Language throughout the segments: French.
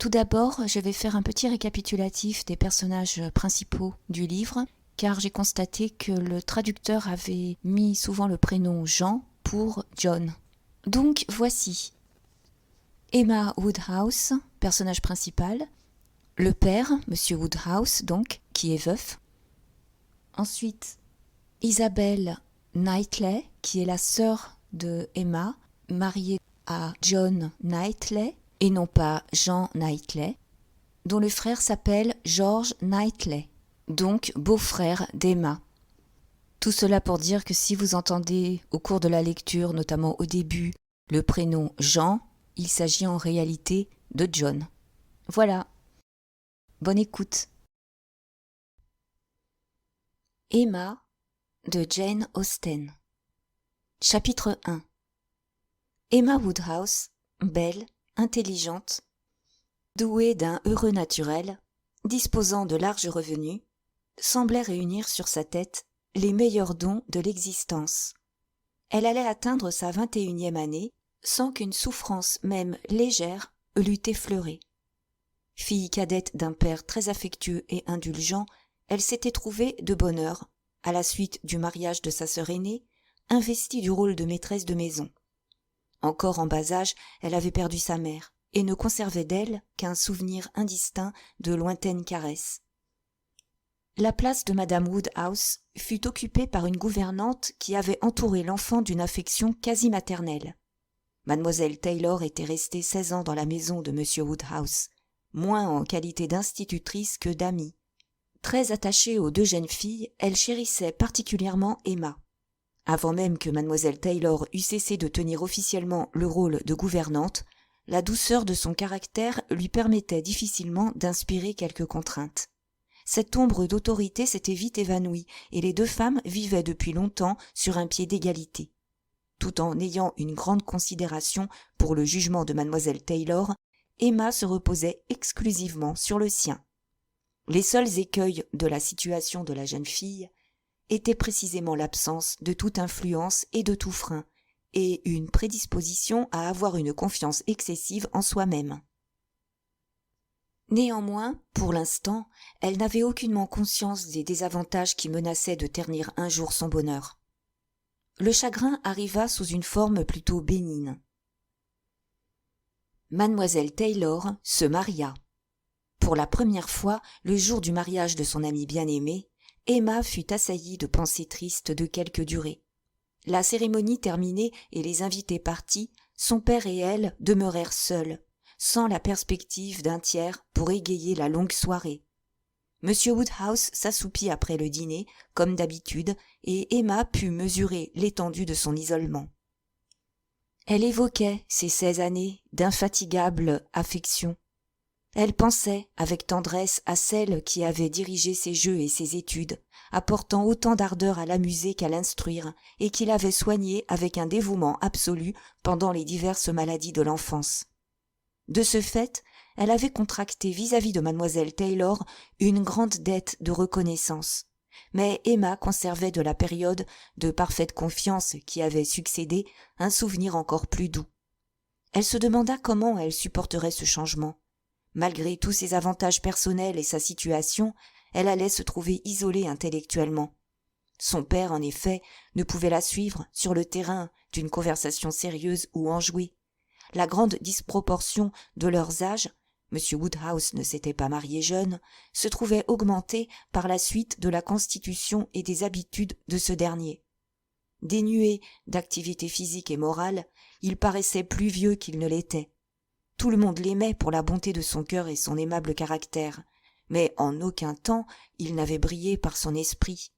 Tout d'abord, je vais faire un petit récapitulatif des personnages principaux du livre, car j'ai constaté que le traducteur avait mis souvent le prénom Jean pour John. Donc voici Emma Woodhouse, personnage principal, le père, Monsieur Woodhouse donc, qui est veuf. Ensuite, Isabelle Knightley, qui est la sœur de Emma, mariée à John Knightley, et non pas Jean Knightley, dont le frère s'appelle George Knightley, donc beau-frère d'Emma. Tout cela pour dire que si vous entendez au cours de la lecture, notamment au début, le prénom Jean, il s'agit en réalité de John. Voilà. Bonne écoute. Emma de Jane Austen. Chapitre 1. Emma Woodhouse, belle, intelligente, douée d'un heureux naturel, disposant de larges revenus, semblait réunir sur sa tête les meilleurs dons de l'existence. Elle allait atteindre sa 21e année sans qu'une souffrance même légère l'eût effleurée. Fille cadette d'un père très affectueux et indulgent, elle s'était trouvée de bonne heure, à la suite du mariage de sa sœur aînée, investie du rôle de maîtresse de maison. Encore en bas âge, elle avait perdu sa mère et ne conservait d'elle qu'un souvenir indistinct de lointaines caresses. La place de madame Woodhouse fut occupée par une gouvernante qui avait entouré l'enfant d'une affection quasi maternelle. Mademoiselle Taylor était restée 16 ans dans la maison de monsieur Woodhouse, moins en qualité d'institutrice que d'amie. Très attachée aux deux jeunes filles, elle chérissait particulièrement Emma. Avant même que mademoiselle Taylor eût cessé de tenir officiellement le rôle de gouvernante, la douceur de son caractère lui permettait difficilement d'inspirer quelques contraintes. Cette ombre d'autorité s'était vite évanouie et les deux femmes vivaient depuis longtemps sur un pied d'égalité. Tout en ayant une grande considération pour le jugement de mademoiselle Taylor, Emma se reposait exclusivement sur le sien. Les seuls écueils de la situation de la jeune fille étaient précisément l'absence de toute influence et de tout frein, et une prédisposition à avoir une confiance excessive en soi-même. Néanmoins, pour l'instant, elle n'avait aucunement conscience des désavantages qui menaçaient de ternir un jour son bonheur. Le chagrin arriva sous une forme plutôt bénigne. Mademoiselle Taylor se maria. Pour la première fois, le jour du mariage de son amie bien-aimée, Emma fut assaillie de pensées tristes de quelque durée. La cérémonie terminée et les invités partis, son père et elle demeurèrent seuls, sans la perspective d'un tiers pour égayer la longue soirée. Monsieur Woodhouse s'assoupit après le dîner, comme d'habitude, et Emma put mesurer l'étendue de son isolement. Elle évoquait ces 16 années d'infatigable affection. Elle pensait avec tendresse à celle qui avait dirigé ses jeux et ses études, apportant autant d'ardeur à l'amuser qu'à l'instruire, et qui l'avait soignée avec un dévouement absolu pendant les diverses maladies de l'enfance. De ce fait, elle avait contracté vis-à-vis de mademoiselle Taylor une grande dette de reconnaissance. Mais Emma conservait de la période de parfaite confiance qui avait succédé un souvenir encore plus doux. Elle se demanda comment elle supporterait ce changement. Malgré tous ses avantages personnels et sa situation, elle allait se trouver isolée intellectuellement. Son père, en effet, ne pouvait la suivre sur le terrain d'une conversation sérieuse ou enjouée. La grande disproportion de leurs âges, M. Woodhouse ne s'était pas marié jeune, se trouvait augmentée par la suite de la constitution et des habitudes de ce dernier. Dénué d'activité physique et morale, il paraissait plus vieux qu'il ne l'était. Tout le monde l'aimait pour la bonté de son cœur et son aimable caractère, mais en aucun temps il n'avait brillé par son esprit.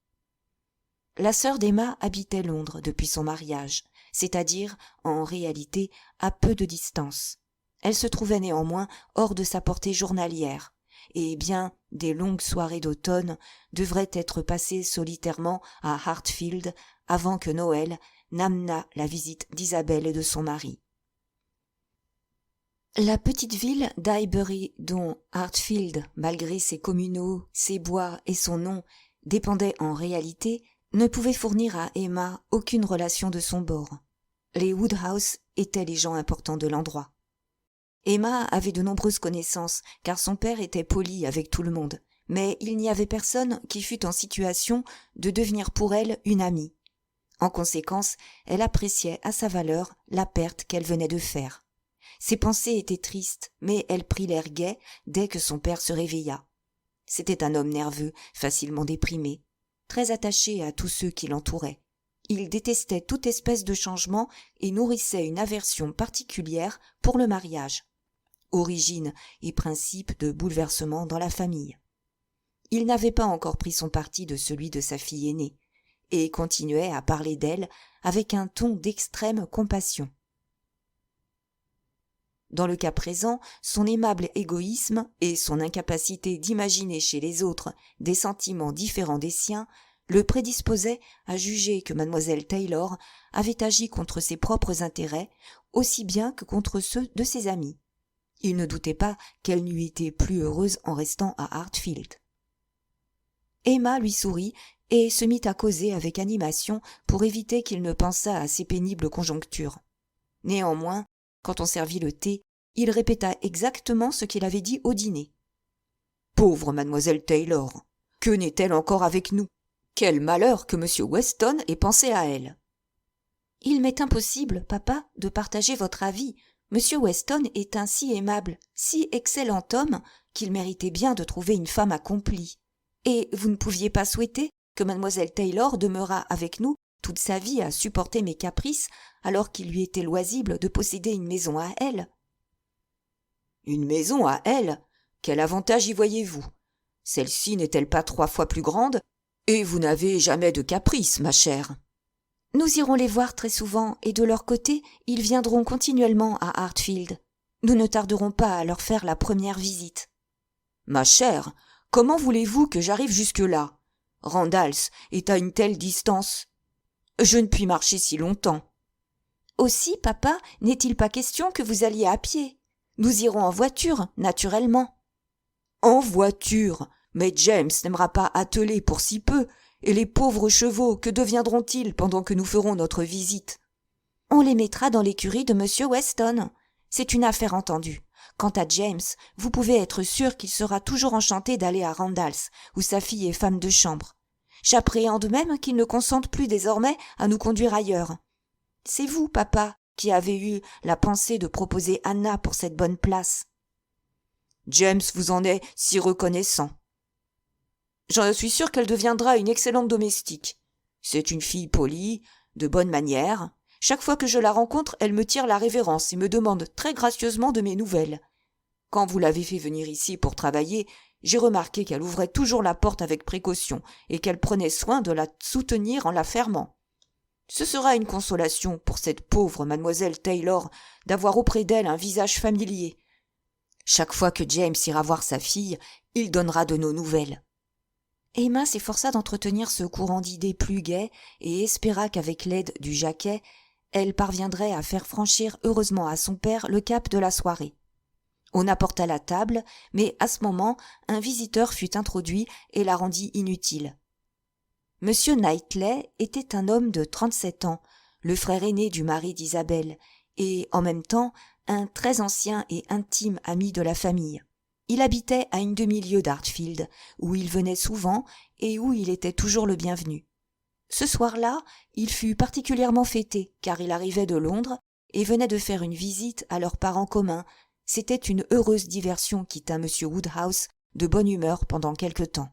La sœur d'Emma habitait Londres depuis son mariage, c'est-à-dire, en réalité, à peu de distance. Elle se trouvait néanmoins hors de sa portée journalière, et bien des longues soirées d'automne devraient être passées solitairement à Hartfield avant que Noël n'amenât la visite d'Isabelle et de son mari. La petite ville d'Highbury, dont Hartfield, malgré ses communaux, ses bois et son nom, dépendait en réalité, ne pouvait fournir à Emma aucune relation de son bord. Les Woodhouse étaient les gens importants de l'endroit. Emma avait de nombreuses connaissances, car son père était poli avec tout le monde, mais il n'y avait personne qui fût en situation de devenir pour elle une amie. En conséquence, elle appréciait à sa valeur la perte qu'elle venait de faire. Ses pensées étaient tristes, mais elle prit l'air gai dès que son père se réveilla. C'était un homme nerveux, facilement déprimé, très attaché à tous ceux qui l'entouraient. Il détestait toute espèce de changement et nourrissait une aversion particulière pour le mariage, origine et principe de bouleversement dans la famille. Il n'avait pas encore pris son parti de celui de sa fille aînée, et continuait à parler d'elle avec un ton d'extrême compassion. Dans le cas présent, son aimable égoïsme et son incapacité d'imaginer chez les autres des sentiments différents des siens le prédisposaient à juger que mademoiselle Taylor avait agi contre ses propres intérêts aussi bien que contre ceux de ses amis. Il ne doutait pas qu'elle n'eût été plus heureuse en restant à Hartfield. Emma lui sourit et se mit à causer avec animation pour éviter qu'il ne pensât à ces pénibles conjonctures. Néanmoins, quand on servit le thé, il répéta exactement ce qu'il avait dit au dîner. « Pauvre mademoiselle Taylor, que n'est-elle encore avec nous? Quel malheur que M. Weston ait pensé à elle !»« Il m'est impossible, papa, de partager votre avis. M. Weston est un si aimable, si excellent homme qu'il méritait bien de trouver une femme accomplie. Et vous ne pouviez pas souhaiter que mademoiselle Taylor demeurât avec nous toute sa vie à supporter mes caprices, alors qu'il lui était loisible de posséder une maison à elle. » « Une maison à elle? Quel avantage y voyez-vous? Celle-ci n'est-elle pas 3 fois plus grande? Et vous n'avez jamais de caprices, ma chère. »« Nous irons les voir très souvent, et de leur côté, ils viendront continuellement à Hartfield. Nous ne tarderons pas à leur faire la première visite. »« Ma chère, comment voulez-vous que j'arrive jusque-là? Randalls est à une telle distance. Je ne puis marcher si longtemps. »« Aussi, papa, n'est-il pas question que vous alliez à pied? Nous irons en voiture, naturellement. »« En voiture? Mais James n'aimera pas atteler pour si peu, et les pauvres chevaux, que deviendront-ils pendant que nous ferons notre visite? »« On les mettra dans l'écurie de M. Weston. C'est une affaire entendue. Quant à James, vous pouvez être sûr qu'il sera toujours enchanté d'aller à Randalls, où sa fille est femme de chambre. J'appréhende même qu'il ne consente plus désormais à nous conduire ailleurs. C'est vous, papa, qui avez eu la pensée de proposer Anna pour cette bonne place. »« James vous en est si reconnaissant. J'en suis sûr qu'elle deviendra une excellente domestique. C'est une fille polie, de bonnes manières. Chaque fois que je la rencontre, elle me tire la révérence et me demande très gracieusement de mes nouvelles. Quand vous l'avez fait venir ici pour travailler, j'ai remarqué qu'elle ouvrait toujours la porte avec précaution et qu'elle prenait soin de la soutenir en la fermant. Ce sera une consolation pour cette pauvre mademoiselle Taylor d'avoir auprès d'elle un visage familier. Chaque fois que James ira voir sa fille, il donnera de nos nouvelles. » Emma s'efforça d'entretenir ce courant d'idées plus gai et espéra qu'avec l'aide du Jacquet, elle parviendrait à faire franchir heureusement à son père le cap de la soirée. On apporta la table, mais à ce moment, un visiteur fut introduit et la rendit inutile. Monsieur Knightley était un homme de 37 ans, le frère aîné du mari d'Isabelle, et, en même temps, un très ancien et intime ami de la famille. Il habitait à une demi-lieue d'Hartfield, où il venait souvent et où il était toujours le bienvenu. Ce soir-là, il fut particulièrement fêté, car il arrivait de Londres et venait de faire une visite à leurs parents communs. C'était une heureuse diversion qui tint M. Woodhouse de bonne humeur pendant quelque temps.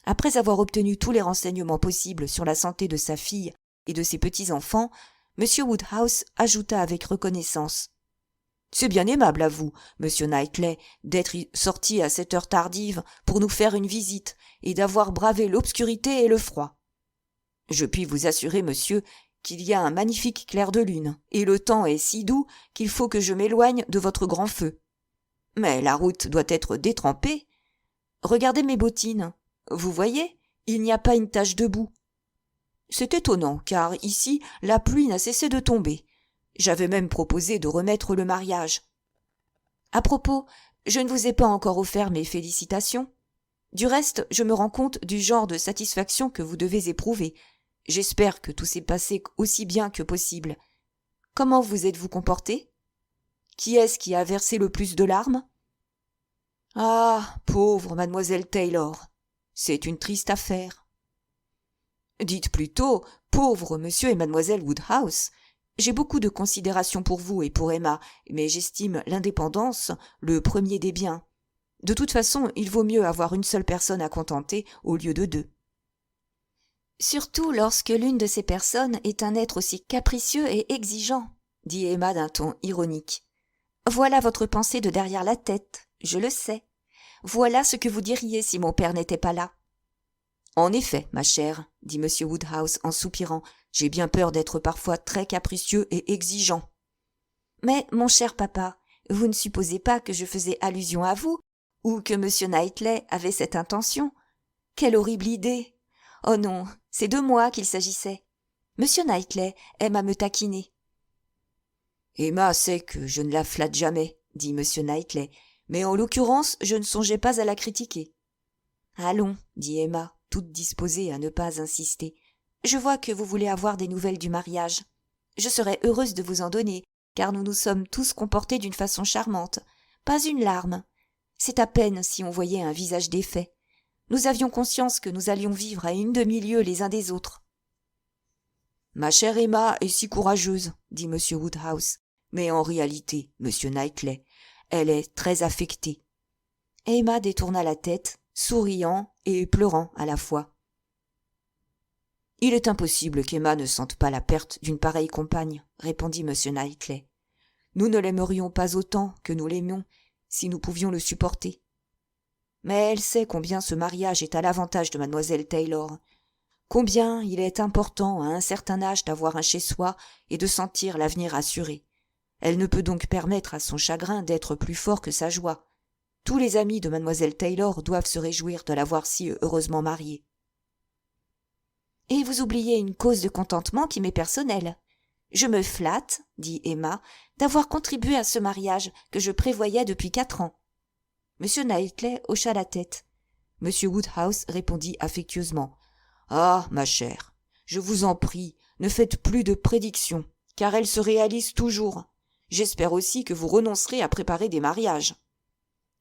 Après avoir obtenu tous les renseignements possibles sur la santé de sa fille et de ses petits-enfants, M. Woodhouse ajouta avec reconnaissance: « C'est bien aimable à vous, Monsieur Knightley, d'être sorti à cette heure tardive pour nous faire une visite et d'avoir bravé l'obscurité et le froid. Je puis vous assurer, monsieur, qu'il y a un magnifique clair de lune, et le temps est si doux qu'il faut que je m'éloigne de votre grand feu. Mais la route doit être détrempée. Regardez mes bottines. Vous voyez, il n'y a pas une tache de boue. C'est étonnant, car ici, la pluie n'a cessé de tomber. J'avais même proposé de remettre le mariage. À propos, je ne vous ai pas encore offert mes félicitations. Du reste, je me rends compte du genre de satisfaction que vous devez éprouver. J'espère que tout s'est passé aussi bien que possible. Comment vous êtes-vous comporté ? » Qui est-ce qui a versé le plus de larmes ? Ah, pauvre mademoiselle Taylor, c'est une triste affaire. Dites plutôt, pauvre monsieur et mademoiselle Woodhouse. J'ai beaucoup de considération pour vous et pour Emma, mais j'estime l'indépendance le premier des biens. De toute façon, il vaut mieux avoir une seule personne à contenter au lieu de deux. Surtout lorsque l'une de ces personnes est un être aussi capricieux et exigeant, dit Emma d'un ton ironique. Voilà votre pensée de derrière la tête, je le sais. Voilà ce que vous diriez si mon père n'était pas là. En effet, ma chère, dit M. Woodhouse en soupirant, j'ai bien peur d'être parfois très capricieux et exigeant. Mais, mon cher papa, vous ne supposez pas que je faisais allusion à vous, ou que M. Knightley avait cette intention. Quelle horrible idée! Oh non, c'est de moi qu'il s'agissait. M. Knightley aime à me taquiner. Emma sait que je ne la flatte jamais, dit M. Knightley, mais en l'occurrence, je ne songeais pas à la critiquer. Allons, dit Emma, toute disposée à ne pas insister. Je vois que vous voulez avoir des nouvelles du mariage. Je serais heureuse de vous en donner, car nous nous sommes tous comportés d'une façon charmante. Pas une larme. C'est à peine si on voyait un visage défait. Nous avions conscience que nous allions vivre à une demi-lieue les uns des autres. Ma chère Emma est si courageuse, dit M. Woodhouse, mais en réalité, M. Knightley, elle est très affectée. Emma détourna la tête, souriant et pleurant à la fois. Il est impossible qu'Emma ne sente pas la perte d'une pareille compagne, répondit M. Knightley. Nous ne l'aimerions pas autant que nous l'aimions si nous pouvions le supporter. Mais elle sait combien ce mariage est à l'avantage de mademoiselle Taylor, combien il est important à un certain âge d'avoir un chez-soi et de sentir l'avenir assuré. Elle ne peut donc permettre à son chagrin d'être plus fort que sa joie. Tous les amis de mademoiselle Taylor doivent se réjouir de la voir si heureusement mariée. Et vous oubliez une cause de contentement qui m'est personnelle. Je me flatte, dit Emma, d'avoir contribué à ce mariage que je prévoyais depuis 4 ans. M. Knightley hocha la tête. M. Woodhouse répondit affectueusement. Ah, ma chère, je vous en prie, ne faites plus de prédictions, car elles se réalisent toujours. J'espère aussi que vous renoncerez à préparer des mariages.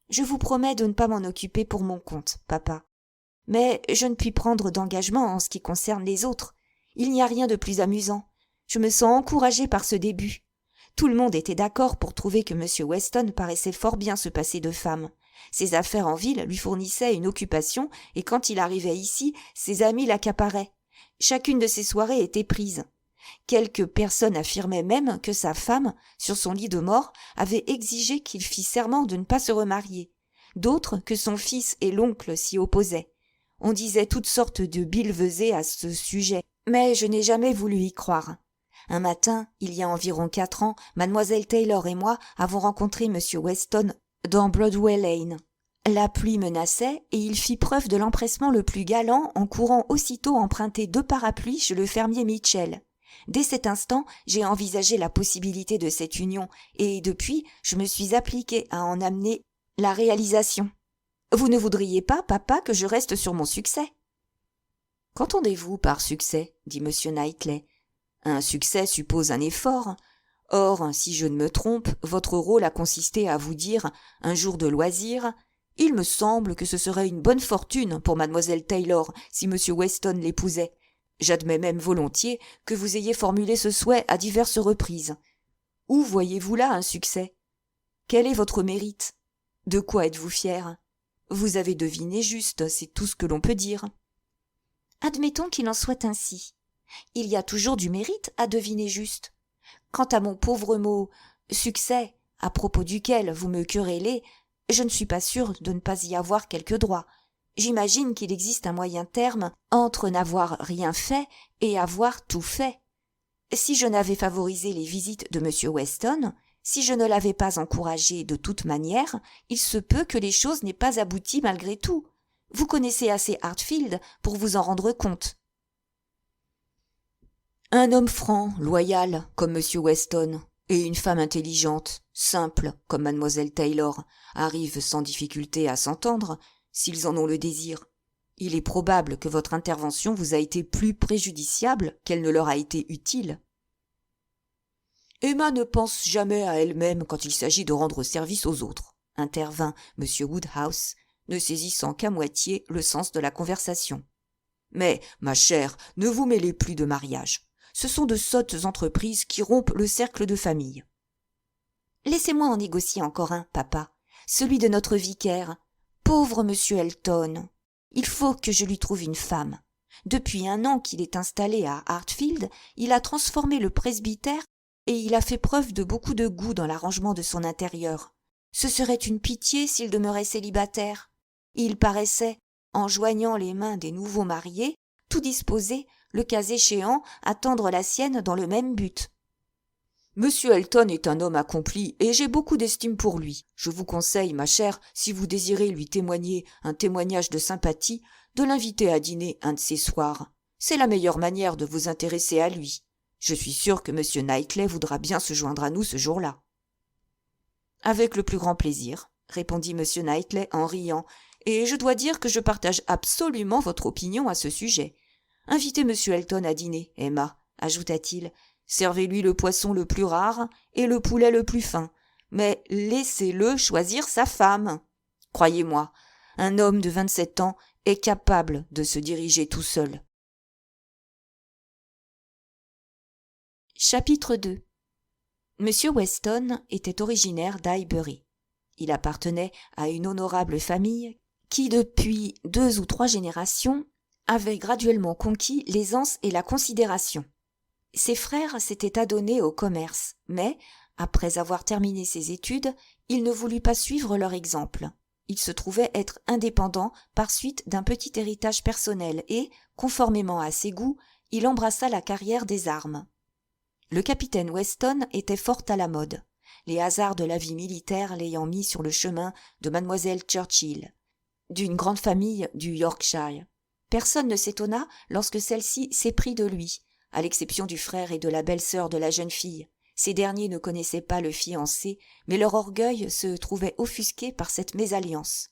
Je vous promets de ne pas m'en occuper pour mon compte, papa. Mais je ne puis prendre d'engagement en ce qui concerne les autres. Il n'y a rien de plus amusant. Je me sens encouragée par ce début. Tout le monde était d'accord pour trouver que M. Weston paraissait fort bien se passer de femme. Ses affaires en ville lui fournissaient une occupation, et quand il arrivait ici, ses amis l'accaparaient. Chacune de ses soirées était prise. Quelques personnes affirmaient même que sa femme, sur son lit de mort, avait exigé qu'il fît serment de ne pas se remarier. D'autres que son fils et l'oncle s'y opposaient. On disait toutes sortes de billevesées à ce sujet, mais je n'ai jamais voulu y croire. Un matin, il y a environ 4 ans, mademoiselle Taylor et moi avons rencontré M. Weston dans Broadway Lane. La pluie menaçait et il fit preuve de l'empressement le plus galant en courant aussitôt emprunter 2 parapluies chez le fermier Mitchell. Dès cet instant, j'ai envisagé la possibilité de cette union et depuis, je me suis appliquée à en amener la réalisation. Vous ne voudriez pas, papa, que je reste sur mon succès? Qu'entendez-vous par succès? Dit M. Knightley. Un succès suppose un effort. Or, si je ne me trompe, votre rôle a consisté à vous dire, un jour de loisir, « Il me semble que ce serait une bonne fortune pour mademoiselle Taylor si M. Weston l'épousait. J'admets même volontiers que vous ayez formulé ce souhait à diverses reprises. Où voyez-vous là un succès? Quel est votre mérite? De quoi êtes-vous fier? Vous avez deviné juste, c'est tout ce que l'on peut dire. » Admettons qu'il en soit ainsi. Il y a toujours du mérite à deviner juste. Quant à mon pauvre mot « succès », à propos duquel vous me querellez, je ne suis pas sûre de ne pas y avoir quelque droit. J'imagine qu'il existe un moyen terme entre n'avoir rien fait et avoir tout fait. Si je n'avais favorisé les visites de M. Weston, si je ne l'avais pas encouragé de toute manière, il se peut que les choses n'aient pas abouti malgré tout. Vous connaissez assez Hartfield pour vous en rendre compte. Un homme franc, loyal, comme M. Weston, et une femme intelligente, simple, comme mademoiselle Taylor, arrivent sans difficulté à s'entendre, s'ils en ont le désir. Il est probable que votre intervention vous a été plus préjudiciable qu'elle ne leur a été utile. Emma ne pense jamais à elle-même quand il s'agit de rendre service aux autres, intervint M. Woodhouse, ne saisissant qu'à moitié le sens de la conversation. Mais, ma chère, ne vous mêlez plus de mariage. Ce sont de sottes entreprises qui rompent le cercle de famille. Laissez-moi en négocier encore un, papa, celui de notre vicaire. Pauvre monsieur Elton. Il faut que je lui trouve une femme. Depuis 1 an qu'il est installé à Hartfield, il a transformé le presbytère et il a fait preuve de beaucoup de goût dans l'arrangement de son intérieur. Ce serait une pitié s'il demeurait célibataire. Il paraissait, en joignant les mains des nouveaux mariés, tout disposé, le cas échéant, à tendre la sienne dans le même but. Monsieur Elton est un homme accompli et j'ai beaucoup d'estime pour lui. Je vous conseille, ma chère, si vous désirez lui témoigner un témoignage de sympathie, de l'inviter à dîner un de ces soirs. C'est la meilleure manière de vous intéresser à lui. Je suis sûre que monsieur Knightley voudra bien se joindre à nous ce jour-là. Avec le plus grand plaisir, répondit monsieur Knightley en riant, et je dois dire que je partage absolument votre opinion à ce sujet. Invitez monsieur Elton à dîner, Emma, ajouta-t-il. Servez-lui le poisson le plus rare et le poulet le plus fin, mais laissez-le choisir sa femme. Croyez-moi, un homme de 27 ans est capable de se diriger tout seul. Chapitre 2. Monsieur Weston était originaire d'Highbury. Il appartenait à une honorable famille qui, depuis 2 ou 3 générations, avait graduellement conquis l'aisance et la considération. Ses frères s'étaient adonnés au commerce, mais, après avoir terminé ses études, il ne voulut pas suivre leur exemple. Il se trouvait être indépendant par suite d'un petit héritage personnel et, conformément à ses goûts, il embrassa la carrière des armes. Le capitaine Weston était fort à la mode, les hasards de la vie militaire l'ayant mis sur le chemin de mademoiselle Churchill, d'une grande famille du Yorkshire. Personne ne s'étonna lorsque celle-ci s'éprit de lui, à l'exception du frère et de la belle-sœur de la jeune fille. Ces derniers ne connaissaient pas le fiancé, mais leur orgueil se trouvait offusqué par cette mésalliance.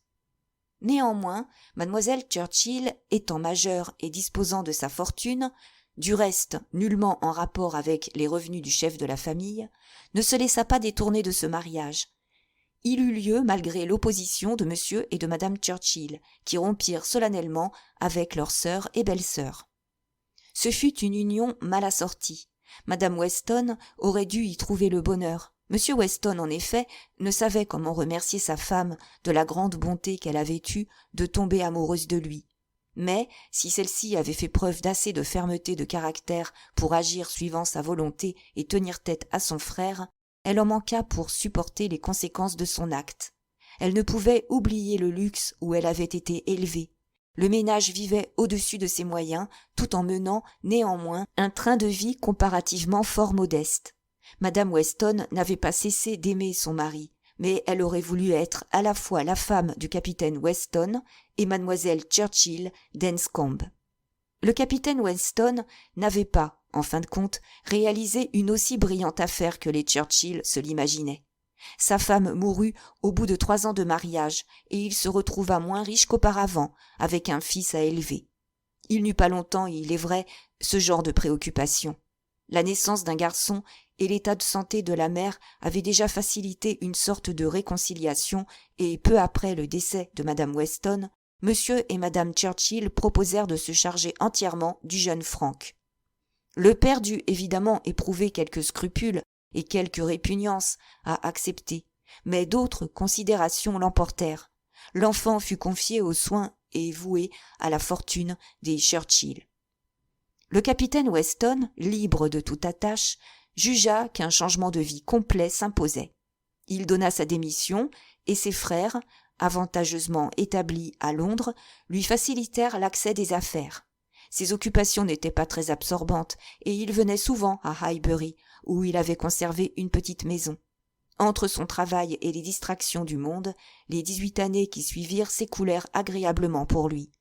Néanmoins, mademoiselle Churchill, étant majeure et disposant de sa fortune, du reste nullement en rapport avec les revenus du chef de la famille, ne se laissa pas détourner de ce mariage. Il eut lieu malgré l'opposition de monsieur et de madame Churchill, qui rompirent solennellement avec leur sœur et belle-sœur. Ce fut une union mal assortie. Madame Weston aurait dû y trouver le bonheur. Monsieur Weston, en effet, ne savait comment remercier sa femme de la grande bonté qu'elle avait eue de tomber amoureuse de lui. Mais, si celle-ci avait fait preuve d'assez de fermeté de caractère pour agir suivant sa volonté et tenir tête à son frère, elle en manqua pour supporter les conséquences de son acte. Elle ne pouvait oublier le luxe où elle avait été élevée. Le ménage vivait au-dessus de ses moyens, tout en menant, néanmoins, un train de vie comparativement fort modeste. Madame Weston n'avait pas cessé d'aimer son mari, mais elle aurait voulu être à la fois la femme du capitaine Weston et mademoiselle Churchill d'Enscombe. Le capitaine Weston n'avait pas, en fin de compte, réalisé une aussi brillante affaire que les Churchill se l'imaginaient. Sa femme mourut au bout de 3 ans de mariage, et il se retrouva moins riche qu'auparavant, avec un fils à élever. Il n'eut pas longtemps, il est vrai, ce genre de préoccupation. La naissance d'un garçon et l'état de santé de la mère avaient déjà facilité une sorte de réconciliation, et peu après le décès de madame Weston, monsieur et madame Churchill proposèrent de se charger entièrement du jeune Frank. Le père dut évidemment éprouver quelques scrupules et quelques répugnances à accepter, mais d'autres considérations l'emportèrent. L'enfant fut confié aux soins et voué à la fortune des Churchill. Le capitaine Weston, libre de toute attache, jugea qu'un changement de vie complet s'imposait. Il donna sa démission et ses frères, avantageusement établis à Londres, lui facilitèrent l'accès des affaires. Ses occupations n'étaient pas très absorbantes et il venait souvent à Highbury, où il avait conservé une petite maison. Entre son travail et les distractions du monde, les 18 années qui suivirent s'écoulèrent agréablement pour lui.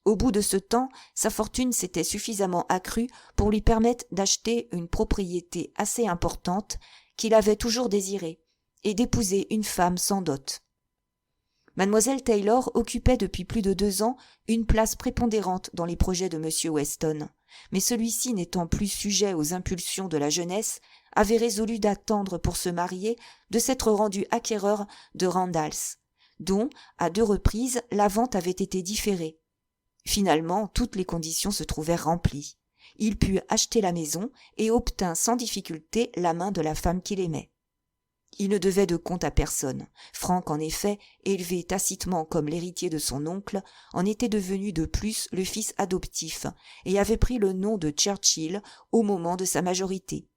Au bout de ce temps, sa fortune s'était suffisamment accrue pour lui permettre d'acheter une propriété assez importante qu'il avait toujours désirée, et d'épouser une femme sans dot. Mademoiselle Taylor occupait depuis plus de 2 ans une place prépondérante dans les projets de M. Weston, mais celui-ci n'étant plus sujet aux impulsions de la jeunesse, avait résolu d'attendre pour se marier, de s'être rendu acquéreur de Randalls, dont, à 2 reprises, la vente avait été différée. Finalement, toutes les conditions se trouvèrent remplies. Il put acheter la maison et obtint sans difficulté la main de la femme qu'il aimait. Il ne devait de compte à personne. Frank, en effet, élevé tacitement comme l'héritier de son oncle, en était devenu de plus le fils adoptif et avait pris le nom de Churchill au moment de sa majorité.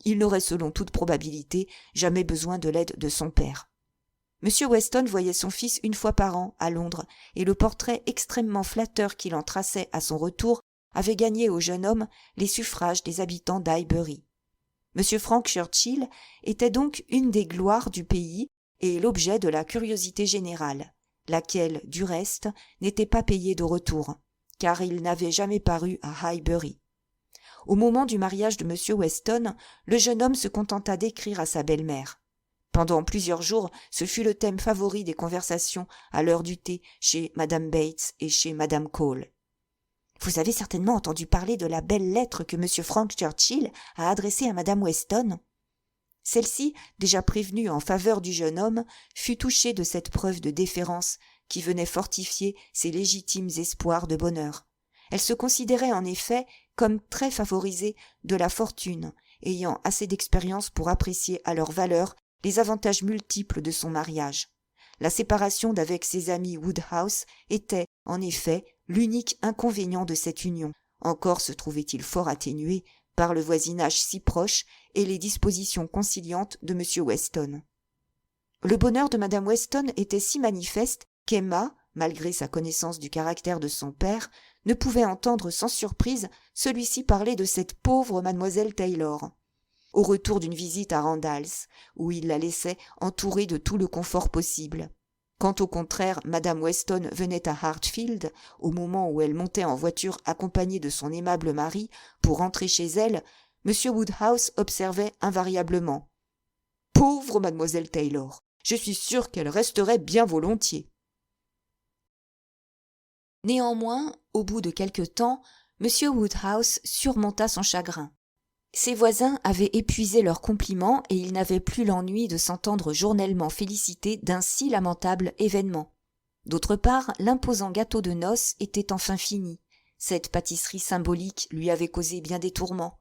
Il n'aurait selon toute probabilité jamais besoin de l'aide de son père. M. Weston voyait son fils 1 fois par an à Londres, et le portrait extrêmement flatteur qu'il en traçait à son retour avait gagné au jeune homme les suffrages des habitants d'Highbury. M. Frank Churchill était donc une des gloires du pays et l'objet de la curiosité générale, laquelle, du reste, n'était pas payée de retour, car il n'avait jamais paru à Highbury. Au moment du mariage de M. Weston, le jeune homme se contenta d'écrire à sa belle-mère. Pendant plusieurs jours, ce fut le thème favori des conversations à l'heure du thé chez Mme Bates et chez Mme Cole. « Vous avez certainement entendu parler de la belle lettre que M. Frank Churchill a adressée à Mme Weston ?» Celle-ci, déjà prévenue en faveur du jeune homme, fut touchée de cette preuve de déférence qui venait fortifier ses légitimes espoirs de bonheur. Elle se considérait en effet comme très favorisée de la fortune, ayant assez d'expérience pour apprécier à leur valeur les avantages multiples de son mariage. La séparation d'avec ses amis Woodhouse était, en effet, l'unique inconvénient de cette union. Encore se trouvait-il fort atténué par le voisinage si proche et les dispositions conciliantes de M. Weston. Le bonheur de Mme Weston était si manifeste qu'Emma, malgré sa connaissance du caractère de son père, ne pouvait entendre sans surprise celui-ci parler de cette pauvre mademoiselle Taylor. Au retour d'une visite à Randalls, où il la laissait entourée de tout le confort possible. Quand au contraire Madame Weston venait à Hartfield, au moment où elle montait en voiture accompagnée de son aimable mari pour rentrer chez elle, M. Woodhouse observait invariablement « Pauvre mademoiselle Taylor, je suis sûr qu'elle resterait bien volontiers. » Néanmoins, au bout de quelque temps, M. Woodhouse surmonta son chagrin. Ses voisins avaient épuisé leurs compliments et il n'avait plus l'ennui de s'entendre journellement féliciter d'un si lamentable événement. D'autre part, l'imposant gâteau de noces était enfin fini. Cette pâtisserie symbolique lui avait causé bien des tourments.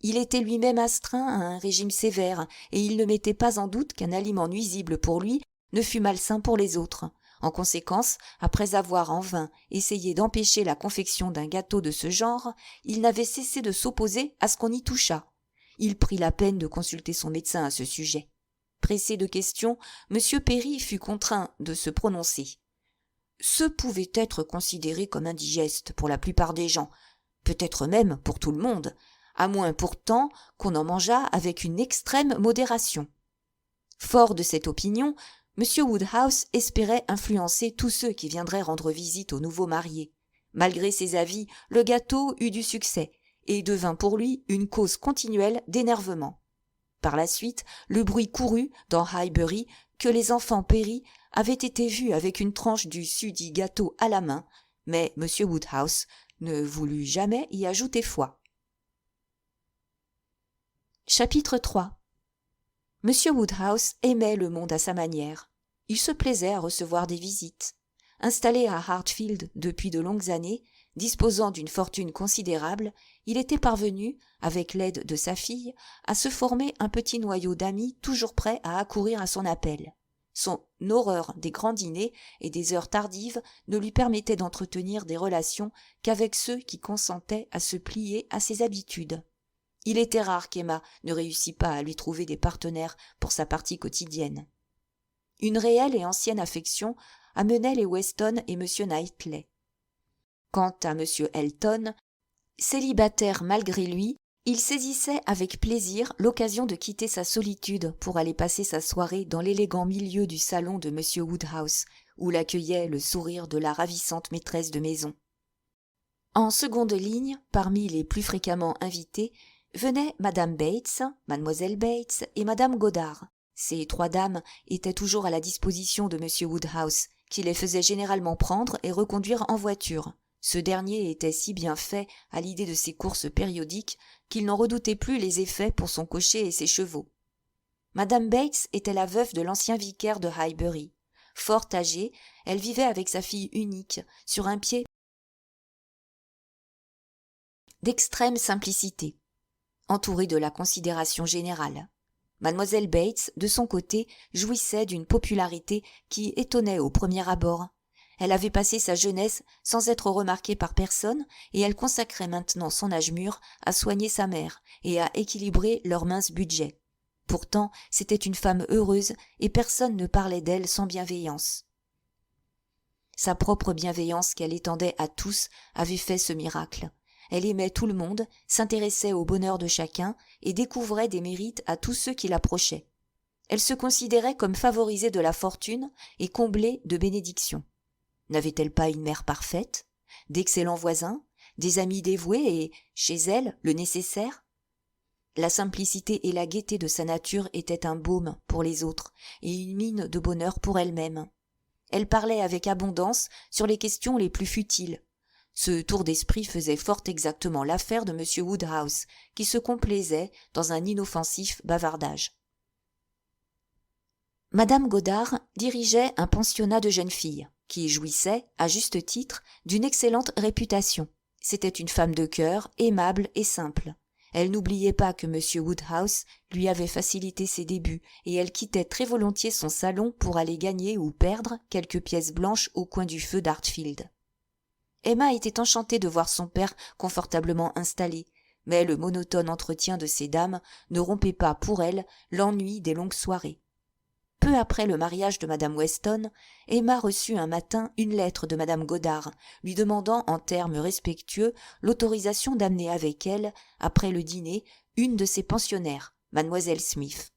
Il était lui-même astreint à un régime sévère et il ne mettait pas en doute qu'un aliment nuisible pour lui ne fût malsain pour les autres. En conséquence, après avoir en vain essayé d'empêcher la confection d'un gâteau de ce genre, il n'avait cessé de s'opposer à ce qu'on y touchât. Il prit la peine de consulter son médecin à ce sujet. Pressé de questions, M. Perry fut contraint de se prononcer. Ce pouvait être considéré comme indigeste pour la plupart des gens, peut-être même pour tout le monde, à moins pourtant qu'on en mangeât avec une extrême modération. Fort de cette opinion, M. Woodhouse espérait influencer tous ceux qui viendraient rendre visite aux nouveaux mariés. Malgré ses avis, le gâteau eut du succès et devint pour lui une cause continuelle d'énervement. Par la suite, le bruit courut dans Highbury que les enfants Perry avaient été vus avec une tranche du susdit gâteau à la main, mais M. Woodhouse ne voulut jamais y ajouter foi. Chapitre 3. M. Woodhouse aimait le monde à sa manière. Il se plaisait à recevoir des visites. Installé à Hartfield depuis de longues années, disposant d'une fortune considérable, il était parvenu, avec l'aide de sa fille, à se former un petit noyau d'amis toujours prêts à accourir à son appel. Son horreur des grands dîners et des heures tardives ne lui permettait d'entretenir des relations qu'avec ceux qui consentaient à se plier à ses habitudes. Il était rare qu'Emma ne réussît pas à lui trouver des partenaires pour sa partie quotidienne. Une réelle et ancienne affection amenait les Weston et M. Knightley. Quant à M. Elton, célibataire malgré lui, il saisissait avec plaisir l'occasion de quitter sa solitude pour aller passer sa soirée dans l'élégant milieu du salon de M. Woodhouse, où l'accueillait le sourire de la ravissante maîtresse de maison. En seconde ligne, parmi les plus fréquemment invités, venaient Madame Bates, Mademoiselle Bates et Madame Goddard. Ces 3 dames étaient toujours à la disposition de M. Woodhouse, qui les faisait généralement prendre et reconduire en voiture, Ce dernier était si bien fait à l'idée de ses courses périodiques qu'il n'en redoutait plus les effets pour son cocher et ses chevaux. Madame Bates était la veuve de l'ancien vicaire de Highbury. Fort âgée, elle vivait avec sa fille unique, sur un pied d'extrême simplicité, entourée de la considération générale. Mademoiselle Bates, de son côté, jouissait d'une popularité qui étonnait au premier abord. Elle avait passé sa jeunesse sans être remarquée par personne et elle consacrait maintenant son âge mûr à soigner sa mère et à équilibrer leur mince budget. Pourtant, c'était une femme heureuse et personne ne parlait d'elle sans bienveillance. Sa propre bienveillance qu'elle étendait à tous avait fait ce miracle. Elle aimait tout le monde, s'intéressait au bonheur de chacun et découvrait des mérites à tous ceux qui l'approchaient. Elle se considérait comme favorisée de la fortune et comblée de bénédictions. N'avait-elle pas une mère parfaite, d'excellents voisins, des amis dévoués et, chez elle, le nécessaire ? La simplicité et la gaieté de sa nature étaient un baume pour les autres et une mine de bonheur pour elle-même. Elle parlait avec abondance sur les questions les plus futiles. Ce tour d'esprit faisait fort exactement l'affaire de M. Woodhouse, qui se complaisait dans un inoffensif bavardage. Madame Godard dirigeait un pensionnat de jeunes filles, qui jouissait, à juste titre, d'une excellente réputation. C'était une femme de cœur, aimable et simple. Elle n'oubliait pas que M. Woodhouse lui avait facilité ses débuts, et elle quittait très volontiers son salon pour aller gagner ou perdre quelques pièces blanches au coin du feu d'Hartfield. Emma était enchantée de voir son père confortablement installé, mais le monotone entretien de ces dames ne rompait pas pour elle l'ennui des longues soirées. Peu après le mariage de madame Weston, Emma reçut un matin une lettre de madame Godard, lui demandant en termes respectueux l'autorisation d'amener avec elle, après le dîner, une de ses pensionnaires, mademoiselle Smith.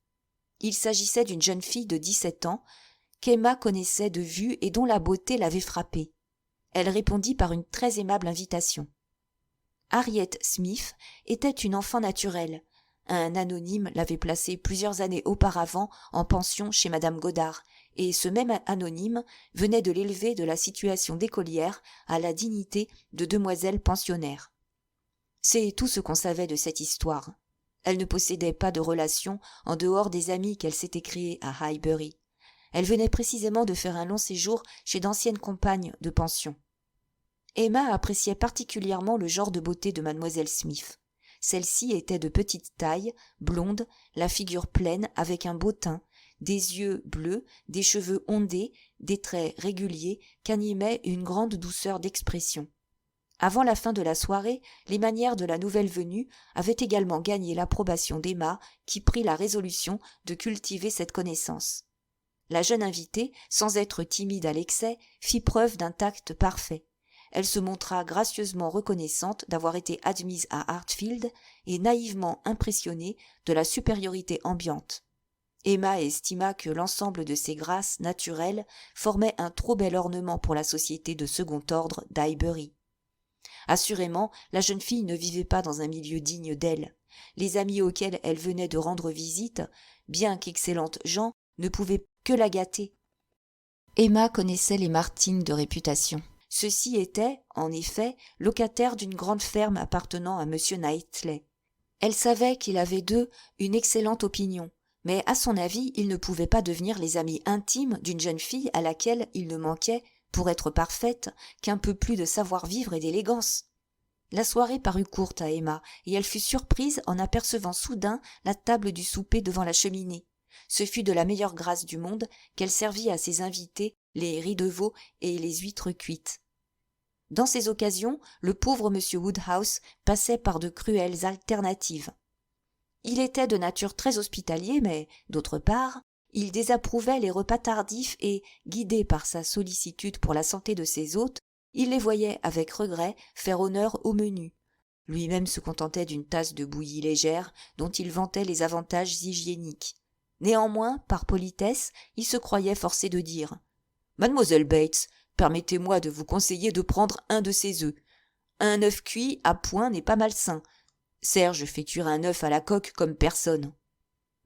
Il s'agissait d'une jeune fille de 17 ans, qu'Emma connaissait de vue et dont la beauté l'avait frappée. Elle répondit par une très aimable invitation. Harriet Smith était une enfant naturelle. Un anonyme l'avait placée plusieurs années auparavant en pension chez madame Godard, et ce même anonyme venait de l'élever de la situation d'écolière à la dignité de demoiselle pensionnaire. C'est tout ce qu'on savait de cette histoire. Elle ne possédait pas de relations en dehors des amis qu'elle s'était créés à Highbury. Elle venait précisément de faire un long séjour chez d'anciennes compagnes de pension. Emma appréciait particulièrement le genre de beauté de mademoiselle Smith. Celle-ci était de petite taille, blonde, la figure pleine avec un beau teint, des yeux bleus, des cheveux ondés, des traits réguliers qu'animait une grande douceur d'expression. Avant la fin de la soirée, les manières de la nouvelle venue avaient également gagné l'approbation d'Emma, qui prit la résolution de cultiver cette connaissance. La jeune invitée, sans être timide à l'excès, fit preuve d'un tact parfait. Elle se montra gracieusement reconnaissante d'avoir été admise à Hartfield et naïvement impressionnée de la supériorité ambiante. Emma estima que l'ensemble de ces grâces naturelles formait un trop bel ornement pour la société de second ordre d'Highbury. Assurément, la jeune fille ne vivait pas dans un milieu digne d'elle. Les amis auxquels elle venait de rendre visite, bien qu'excellentes gens, ne pouvaient que la gâter. Emma connaissait les Martin de réputation. Ceux-ci étaient, en effet, locataires d'une grande ferme appartenant à M. Knightley. Elle savait qu'il avait d'eux une excellente opinion, mais à son avis, ils ne pouvaient pas devenir les amis intimes d'une jeune fille à laquelle il ne manquait, pour être parfaite, qu'un peu plus de savoir-vivre et d'élégance. La soirée parut courte à Emma, et elle fut surprise en apercevant soudain la table du souper devant la cheminée. Ce fut de la meilleure grâce du monde qu'elle servit à ses invités les riz de veau et les huîtres cuites. Dans ces occasions, le pauvre M. Woodhouse passait par de cruelles alternatives. Il était de nature très hospitalier, mais, d'autre part, il désapprouvait les repas tardifs et, guidé par sa sollicitude pour la santé de ses hôtes, il les voyait avec regret faire honneur au menu. Lui-même se contentait d'une tasse de bouillie légère dont il vantait les avantages hygiéniques. Néanmoins, par politesse, il se croyait forcé de dire « Mademoiselle Bates, permettez-moi de vous conseiller de prendre un de ces œufs. Un œuf cuit à point n'est pas malsain. Serge fait cuire un œuf à la coque comme personne.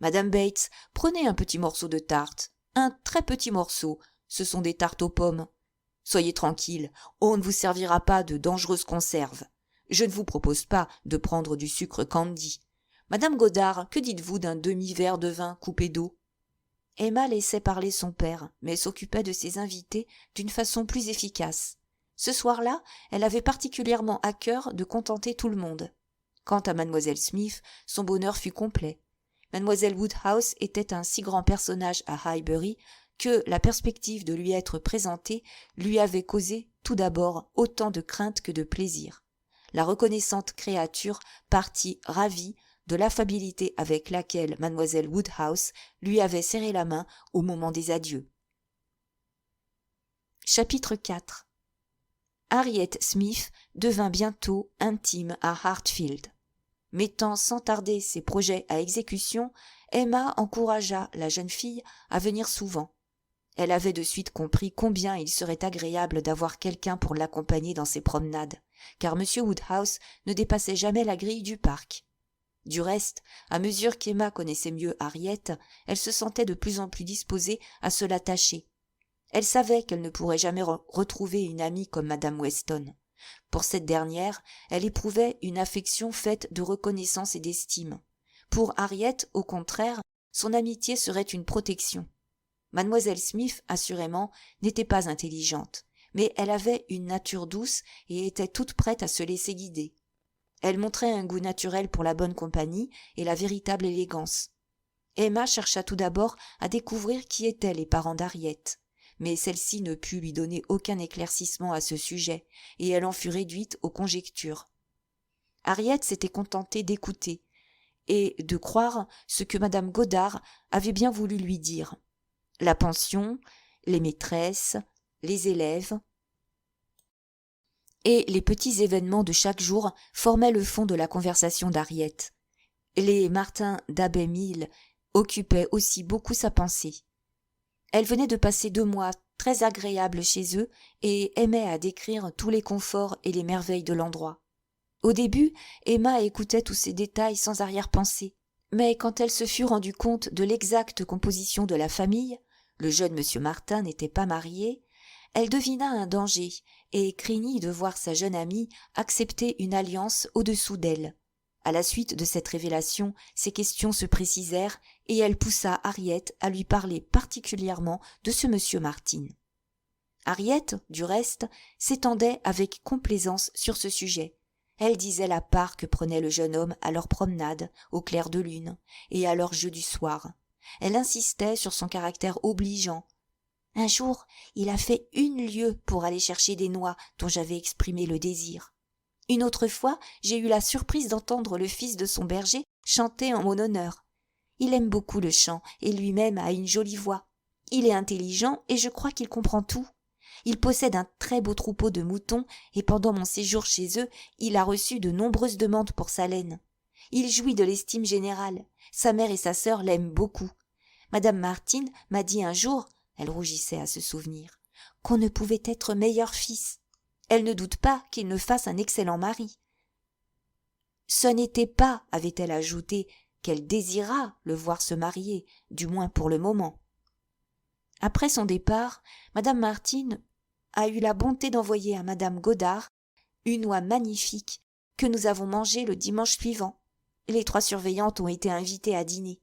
Madame Bates, prenez un petit morceau de tarte. Un très petit morceau. Ce sont des tartes aux pommes. Soyez tranquille, on ne vous servira pas de dangereuses conserves. Je ne vous propose pas de prendre du sucre candy. Madame Godard, que dites-vous d'un demi-verre de vin coupé d'eau ?» Emma laissait parler son père, mais s'occupait de ses invités d'une façon plus efficace. Ce soir-là, elle avait particulièrement à cœur de contenter tout le monde. Quant à mademoiselle Smith, son bonheur fut complet. Mademoiselle Woodhouse était un si grand personnage à Highbury que la perspective de lui être présentée lui avait causé tout d'abord autant de crainte que de plaisir. La reconnaissante créature partit ravie de l'affabilité avec laquelle mademoiselle Woodhouse lui avait serré la main au moment des adieux. Chapitre 4. Harriet Smith devint bientôt intime à Hartfield. Mettant sans tarder ses projets à exécution, Emma encouragea la jeune fille à venir souvent. Elle avait de suite compris combien il serait agréable d'avoir quelqu'un pour l'accompagner dans ses promenades, car M. Woodhouse ne dépassait jamais la grille du parc. Du reste, à mesure qu'Emma connaissait mieux Harriet, elle se sentait de plus en plus disposée à se l'attacher. Elle savait qu'elle ne pourrait jamais retrouver une amie comme Madame Weston. Pour cette dernière, elle éprouvait une affection faite de reconnaissance et d'estime. Pour Harriet, au contraire, son amitié serait une protection. Mademoiselle Smith, assurément, n'était pas intelligente, mais elle avait une nature douce et était toute prête à se laisser guider. Elle montrait un goût naturel pour la bonne compagnie et la véritable élégance. Emma chercha tout d'abord à découvrir qui étaient les parents d'Harriet, mais celle-ci ne put lui donner aucun éclaircissement à ce sujet, et elle en fut réduite aux conjectures. Harriet s'était contentée d'écouter, et de croire ce que madame Godard avait bien voulu lui dire. La pension, les maîtresses, les élèves et les petits événements de chaque jour formaient le fond de la conversation d'Harriet. Les Martin d'Abbey Mill occupaient aussi beaucoup sa pensée. Elle venait de passer 2 mois très agréables chez eux et aimait à décrire tous les conforts et les merveilles de l'endroit. Au début, Emma écoutait tous ces détails sans arrière-pensée, mais quand elle se fut rendue compte de l'exacte composition de la famille, le jeune M. Martin n'était pas marié, elle devina un danger et craignit de voir sa jeune amie accepter une alliance au-dessous d'elle. À la suite de cette révélation, ses questions se précisèrent et elle poussa Harriet à lui parler particulièrement de ce M. Martin. Harriet, du reste, s'étendait avec complaisance sur ce sujet. Elle disait la part que prenait le jeune homme à leurs promenades au clair de lune et à leurs jeux du soir. Elle insistait sur son caractère obligeant. « Un jour, il a fait 1 lieue pour aller chercher des noix dont j'avais exprimé le désir. Une autre fois, j'ai eu la surprise d'entendre le fils de son berger chanter en mon honneur. Il aime beaucoup le chant et lui-même a une jolie voix. Il est intelligent et je crois qu'il comprend tout. Il possède un très beau troupeau de moutons et pendant mon séjour chez eux, il a reçu de nombreuses demandes pour sa laine. Il jouit de l'estime générale. Sa mère et sa sœur l'aiment beaucoup. Madame Martin m'a dit un jour, elle rougissait à ce souvenir, qu'on ne pouvait être meilleur fils. Elle ne doute pas qu'il ne fasse un excellent mari. Ce n'était pas, avait-elle ajouté, qu'elle désirât le voir se marier, du moins pour le moment. Après son départ, madame Martin a eu la bonté d'envoyer à madame Godard une oie magnifique que nous avons mangée le dimanche suivant. Les 3 surveillantes ont été invitées à dîner.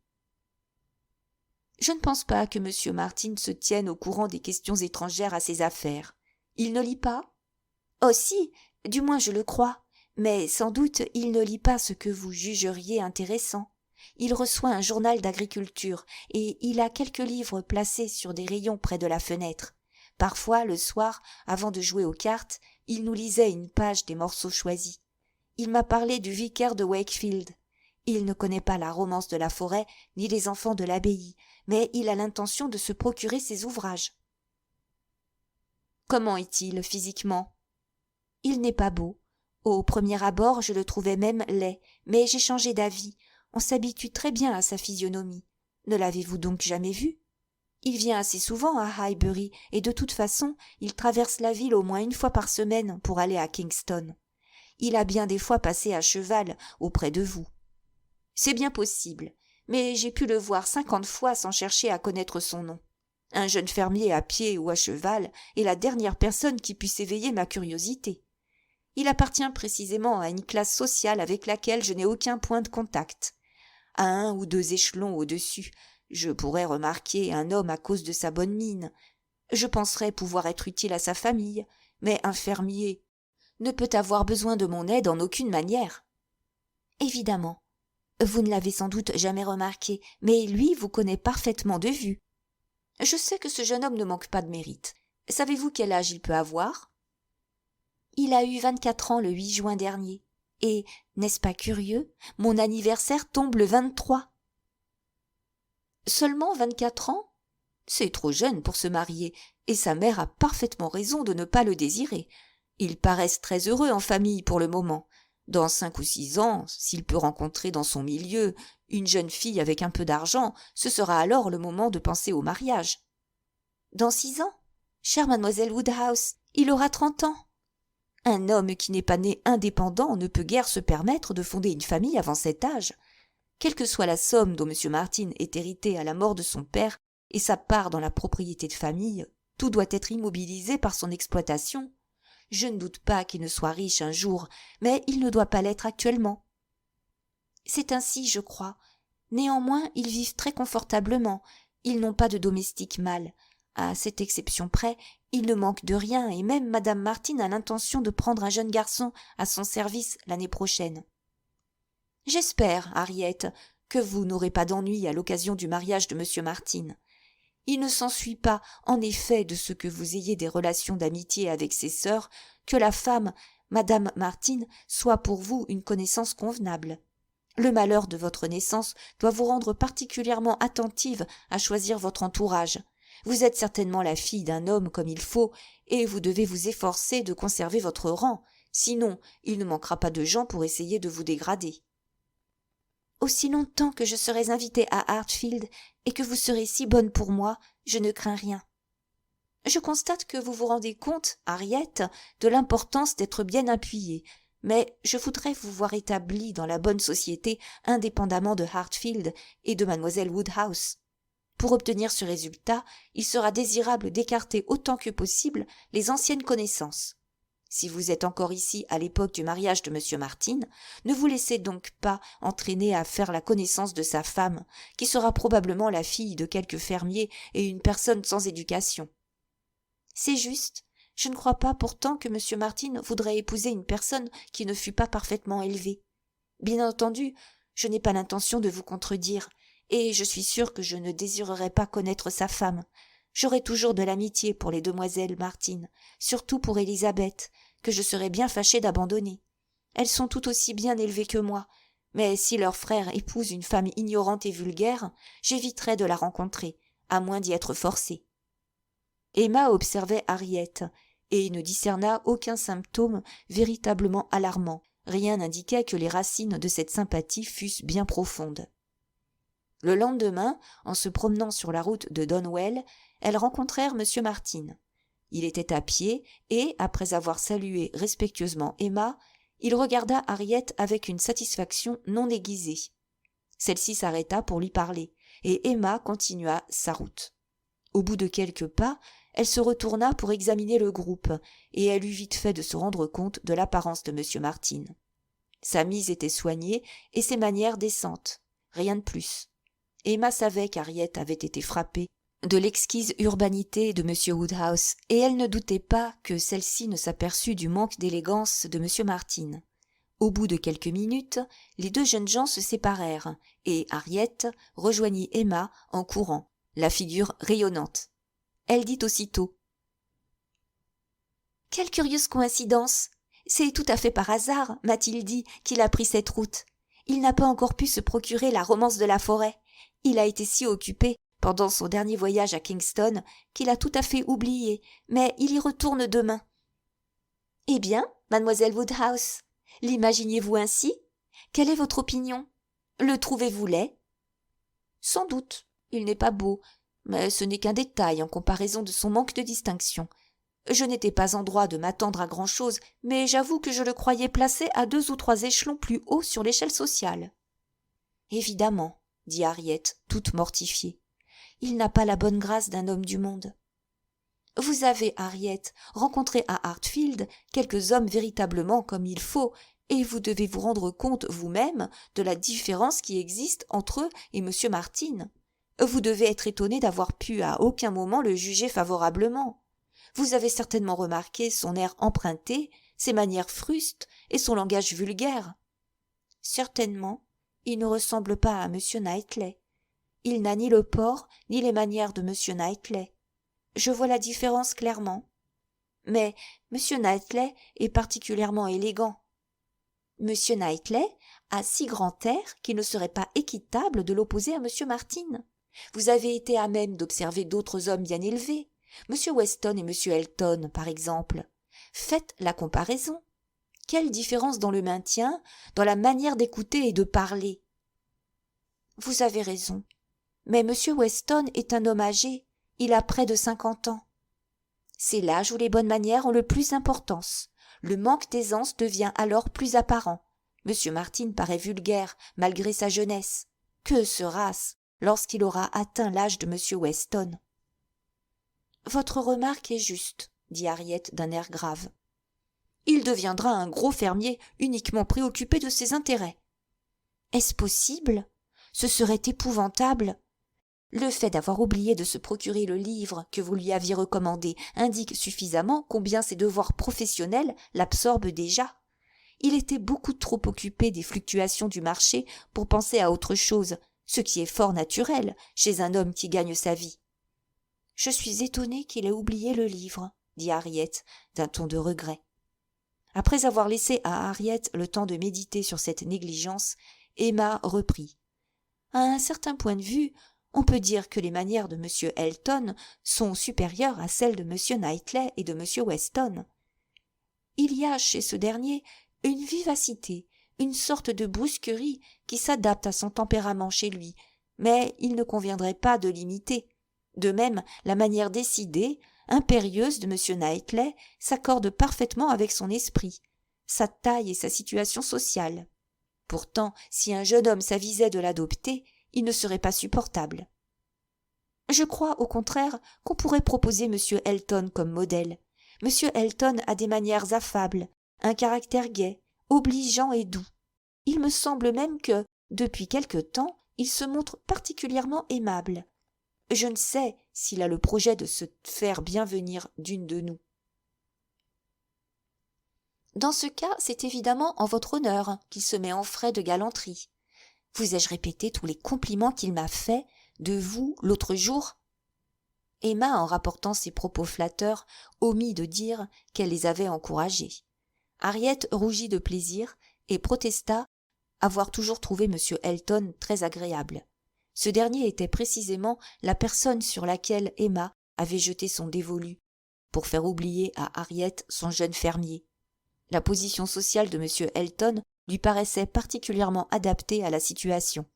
Je ne pense pas que M. Martin se tienne au courant des questions étrangères à ses affaires. Il ne lit pas ? Oh si, du moins je le crois, mais sans doute il ne lit pas ce que vous jugeriez intéressant. Il reçoit un journal d'agriculture et il a quelques livres placés sur des rayons près de la fenêtre. Parfois, le soir, avant de jouer aux cartes, il nous lisait une page des morceaux choisis. Il m'a parlé du vicaire de Wakefield. Il ne connaît pas la romance de la forêt ni les enfants de l'abbaye, mais il a l'intention de se procurer ces ouvrages. Comment est-il physiquement ? Il n'est pas beau. Au premier abord, je le trouvais même laid, mais j'ai changé d'avis. On s'habitue très bien à sa physionomie. Ne l'avez-vous donc jamais vu ? Il vient assez souvent à Highbury, et de toute façon, il traverse la ville au moins 1 fois par semaine pour aller à Kingston. Il a bien des fois passé à cheval auprès de vous. C'est bien possible, mais j'ai pu le voir 50 fois sans chercher à connaître son nom. Un jeune fermier à pied ou à cheval est la dernière personne qui puisse éveiller ma curiosité. Il appartient précisément à une classe sociale avec laquelle je n'ai aucun point de contact. À 1 ou 2 échelons au-dessus, je pourrais remarquer un homme à cause de sa bonne mine. Je penserais pouvoir être utile à sa famille, mais un fermier ne peut avoir besoin de mon aide en aucune manière. Évidemment. Vous ne l'avez sans doute jamais remarqué, mais lui vous connaît parfaitement de vue. Je sais que ce jeune homme ne manque pas de mérite. Savez-vous quel âge il peut avoir? Il a eu 24 ans le 8 juin dernier. Et, n'est-ce pas curieux, mon anniversaire tombe le 23. Seulement 24 ans? C'est trop jeune pour se marier, et sa mère a parfaitement raison de ne pas le désirer. Ils paraissent très heureux en famille pour le moment. Dans 5 ou 6 ans, s'il peut rencontrer dans son milieu une jeune fille avec un peu d'argent, ce sera alors le moment de penser au mariage. Dans 6 ans? Chère mademoiselle Woodhouse, il aura 30 ans. Un homme qui n'est pas né indépendant ne peut guère se permettre de fonder une famille avant cet âge. Quelle que soit la somme dont M. Martin ait hérité à la mort de son père et sa part dans la propriété de famille, tout doit être immobilisé par son exploitation. Je ne doute pas qu'il ne soit riche un jour, mais il ne doit pas l'être actuellement. C'est ainsi, je crois. Néanmoins, ils vivent très confortablement. Ils n'ont pas de domestique mâle. À cette exception près, il ne manque de rien, et même Madame Martin a l'intention de prendre un jeune garçon à son service l'année prochaine. J'espère, Harriet, que vous n'aurez pas d'ennui à l'occasion du mariage de M. Martin. Il ne s'ensuit pas, en effet, de ce que vous ayez des relations d'amitié avec ses sœurs, que la femme, Madame Martin, soit pour vous une connaissance convenable. Le malheur de votre naissance doit vous rendre particulièrement attentive à choisir votre entourage. Vous êtes certainement la fille d'un homme comme il faut, et vous devez vous efforcer de conserver votre rang, sinon il ne manquera pas de gens pour essayer de vous dégrader. Aussi longtemps que je serai invitée à Hartfield et que vous serez si bonne pour moi, je ne crains rien. Je constate que vous vous rendez compte, Harriet, de l'importance d'être bien appuyée, mais je voudrais vous voir établie dans la bonne société indépendamment de Hartfield et de mademoiselle Woodhouse. Pour obtenir ce résultat, il sera désirable d'écarter autant que possible les anciennes connaissances. Si vous êtes encore ici à l'époque du mariage de M. Martin, ne vous laissez donc pas entraîner à faire la connaissance de sa femme, qui sera probablement la fille de quelque fermier et une personne sans éducation. C'est juste. Je ne crois pas pourtant que M. Martin voudrait épouser une personne qui ne fût pas parfaitement élevée. Bien entendu, je n'ai pas l'intention de vous contredire, et je suis sûre que je ne désirerais pas connaître sa femme. J'aurai toujours de l'amitié pour les demoiselles Martin, surtout pour Élisabeth, que je serais bien fâchée d'abandonner. Elles sont tout aussi bien élevées que moi, mais si leur frère épouse une femme ignorante et vulgaire, j'éviterai de la rencontrer, à moins d'y être forcée. Emma observait Harriet, et ne discerna aucun symptôme véritablement alarmant. Rien n'indiquait que les racines de cette sympathie fussent bien profondes. Le lendemain, en se promenant sur la route de Donwell, elles rencontrèrent M. Martin. Il était à pied et, après avoir salué respectueusement Emma, il regarda Harriet avec une satisfaction non aiguisée. Celle-ci s'arrêta pour lui parler, et Emma continua sa route. Au bout de quelques pas, elle se retourna pour examiner le groupe, et elle eut vite fait de se rendre compte de l'apparence de M. Martin. Sa mise était soignée et ses manières décentes, rien de plus. Emma savait qu'Harriet avait été frappée de l'exquise urbanité de M. Woodhouse, et elle ne doutait pas que celle-ci ne s'aperçût du manque d'élégance de M. Martin. Au bout de quelques minutes, les deux jeunes gens se séparèrent, et Harriet rejoignit Emma en courant, la figure rayonnante. Elle dit aussitôt « Quelle curieuse coïncidence! C'est tout à fait par hasard, m'a-t-il dit, qu'il a pris cette route. Il n'a pas encore pu se procurer la romance de la forêt. Il a été si occupé pendant son dernier voyage à Kingston qu'il a tout à fait oublié, mais il y retourne demain. » « Eh bien, mademoiselle Woodhouse, l'imaginiez-vous ainsi? Quelle est votre opinion? Le trouvez-vous laid? » « Sans doute. Il n'est pas beau, mais ce n'est qu'un détail en comparaison de son manque de distinction. Je n'étais pas en droit de m'attendre à grand-chose, mais j'avoue que je le croyais placé à 2 ou 3 échelons plus haut sur l'échelle sociale. »« Évidemment, dit Harriet, toute mortifiée. il n'a pas la bonne grâce d'un homme du monde. Vous avez, Harriet, rencontré à Hartfield quelques hommes véritablement comme il faut, et vous devez vous rendre compte vous-même de la différence qui existe entre eux et M. Martin. Vous devez être étonné d'avoir pu à aucun moment le juger favorablement. Vous avez certainement remarqué son air emprunté, ses manières frustes et son langage vulgaire. Certainement, il ne ressemble pas à M. Knightley. Il n'a ni le port ni les manières de M. Knightley. Je vois la différence clairement. Mais M. Knightley est particulièrement élégant. M. Knightley a si grand air qu'il ne serait pas équitable de l'opposer à M. Martin. Vous avez été à même d'observer d'autres hommes bien élevés, M. Weston et M. Elton, par exemple. Faites la comparaison. Quelle différence dans le maintien, dans la manière d'écouter et de parler. Vous avez raison. Mais M. Weston est un homme âgé. Il a près de 50 ans. C'est l'âge où les bonnes manières ont le plus d'importance. Le manque d'aisance devient alors plus apparent. M. Martin paraît vulgaire, malgré sa jeunesse. Que sera-ce lorsqu'il aura atteint l'âge de M. Weston? Votre remarque est juste, dit Harriet d'un air grave. Il deviendra un gros fermier uniquement préoccupé de ses intérêts. Est-ce possible? Ce serait épouvantable. Le fait d'avoir oublié de se procurer le livre que vous lui aviez recommandé indique suffisamment combien ses devoirs professionnels l'absorbent déjà. Il était beaucoup trop occupé des fluctuations du marché pour penser à autre chose, ce qui est fort naturel chez un homme qui gagne sa vie. « Je suis étonnée qu'il ait oublié le livre, » dit Harriet d'un ton de regret. Après avoir laissé à Harriet le temps de méditer sur cette négligence, Emma reprit. À un certain point de vue, on peut dire que les manières de M. Elton sont supérieures à celles de M. Knightley et de M. Weston. Il y a chez ce dernier une vivacité, une sorte de brusquerie qui s'adapte à son tempérament chez lui, mais il ne conviendrait pas de l'imiter. De même, la manière décidée, impérieuse de M. Knightley s'accorde parfaitement avec son esprit, sa taille et sa situation sociale. Pourtant, si un jeune homme s'avisait de l'adopter, il ne serait pas supportable. Je crois, au contraire, qu'on pourrait proposer M. Elton comme modèle. M. Elton a des manières affables, un caractère gai, obligeant et doux. Il me semble même que, depuis quelque temps, il se montre particulièrement aimable. Je ne sais s'il a le projet de se faire bien venir d'une de nous. Dans ce cas, c'est évidemment en votre honneur qu'il se met en frais de galanterie. Vous ai-je répété tous les compliments qu'il m'a faits de vous l'autre jour? Emma, en rapportant ses propos flatteurs, omit de dire qu'elle les avait encouragés. Harriet rougit de plaisir et protesta avoir toujours trouvé M. Elton très agréable. Ce dernier était précisément la personne sur laquelle Emma avait jeté son dévolu, pour faire oublier à Harriet son jeune fermier. La position sociale de M. Elton lui paraissait particulièrement adaptée à la situation.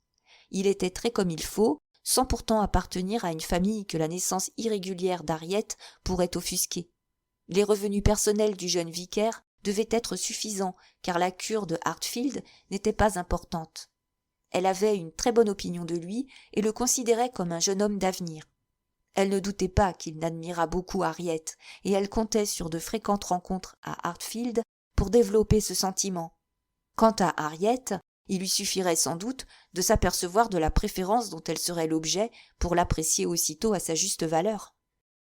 Il était très comme il faut, sans pourtant appartenir à une famille que la naissance irrégulière d'Harriet pourrait offusquer. Les revenus personnels du jeune vicaire devaient être suffisants, car la cure de Hartfield n'était pas importante. Elle avait une très bonne opinion de lui et le considérait comme un jeune homme d'avenir. Elle ne doutait pas qu'il n'admirât beaucoup Harriet, et elle comptait sur de fréquentes rencontres à Hartfield pour développer ce sentiment. Quant à Harriet, il lui suffirait sans doute de s'apercevoir de la préférence dont elle serait l'objet pour l'apprécier aussitôt à sa juste valeur.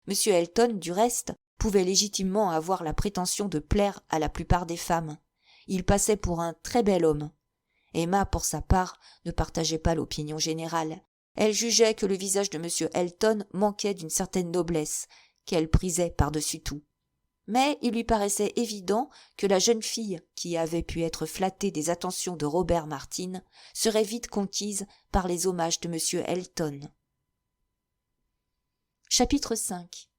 M. Elton, du reste, pouvait légitimement avoir la prétention de plaire à la plupart des femmes. Il passait pour un très bel homme. Emma, pour sa part, ne partageait pas l'opinion générale. Elle jugeait que le visage de M. Elton manquait d'une certaine noblesse, qu'elle prisait par-dessus tout. Mais il lui paraissait évident que la jeune fille, qui avait pu être flattée des attentions de Robert Martin, serait vite conquise par les hommages de M. Elton. Chapitre 5.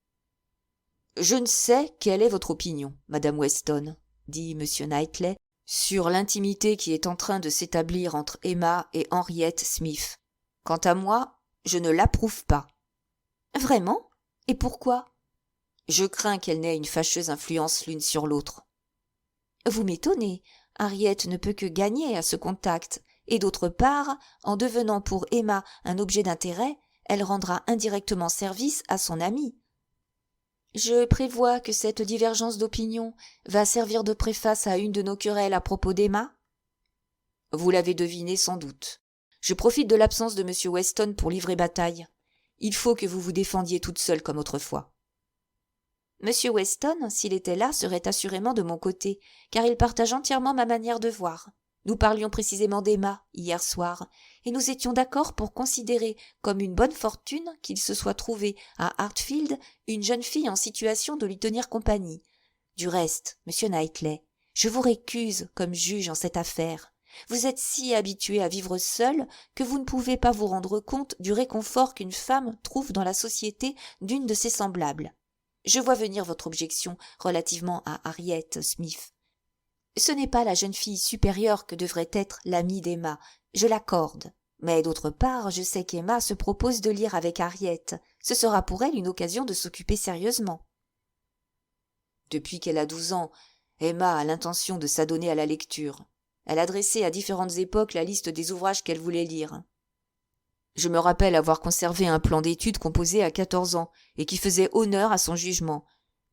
« Je ne sais quelle est votre opinion, Madame Weston, dit M. Knightley, sur l'intimité qui est en train de s'établir entre Emma et Henriette Smith. Quant à moi, je ne l'approuve pas. »« Vraiment ? Et pourquoi ? » ?»« Je crains qu'elle n'ait une fâcheuse influence l'une sur l'autre. »« Vous m'étonnez. Harriet ne peut que gagner à ce contact, et d'autre part, en devenant pour Emma un objet d'intérêt, elle rendra indirectement service à son amie. Je prévois que cette divergence d'opinion va servir de préface à une de nos querelles à propos d'Emma. Vous l'avez deviné sans doute. Je profite de l'absence de M. Weston pour livrer bataille. Il faut que vous vous défendiez toute seule comme autrefois. M. Weston, s'il était là, serait assurément de mon côté, car il partage entièrement ma manière de voir. Nous parlions précisément d'Emma, hier soir, et nous étions d'accord pour considérer comme une bonne fortune qu'il se soit trouvé à Hartfield une jeune fille en situation de lui tenir compagnie. Du reste, monsieur Knightley, je vous récuse comme juge en cette affaire. Vous êtes si habitué à vivre seul que vous ne pouvez pas vous rendre compte du réconfort qu'une femme trouve dans la société d'une de ses semblables. Je vois venir votre objection relativement à Harriet Smith. Ce n'est pas la jeune fille supérieure que devrait être l'amie d'Emma, je l'accorde. Mais d'autre part, je sais qu'Emma se propose de lire avec Harriet. Ce sera pour elle une occasion de s'occuper sérieusement. Depuis qu'elle a 12 ans, Emma a l'intention de s'adonner à la lecture. Elle a dressé à différentes époques la liste des ouvrages qu'elle voulait lire. Je me rappelle avoir conservé un plan d'études composé à 14 ans et qui faisait honneur à son jugement.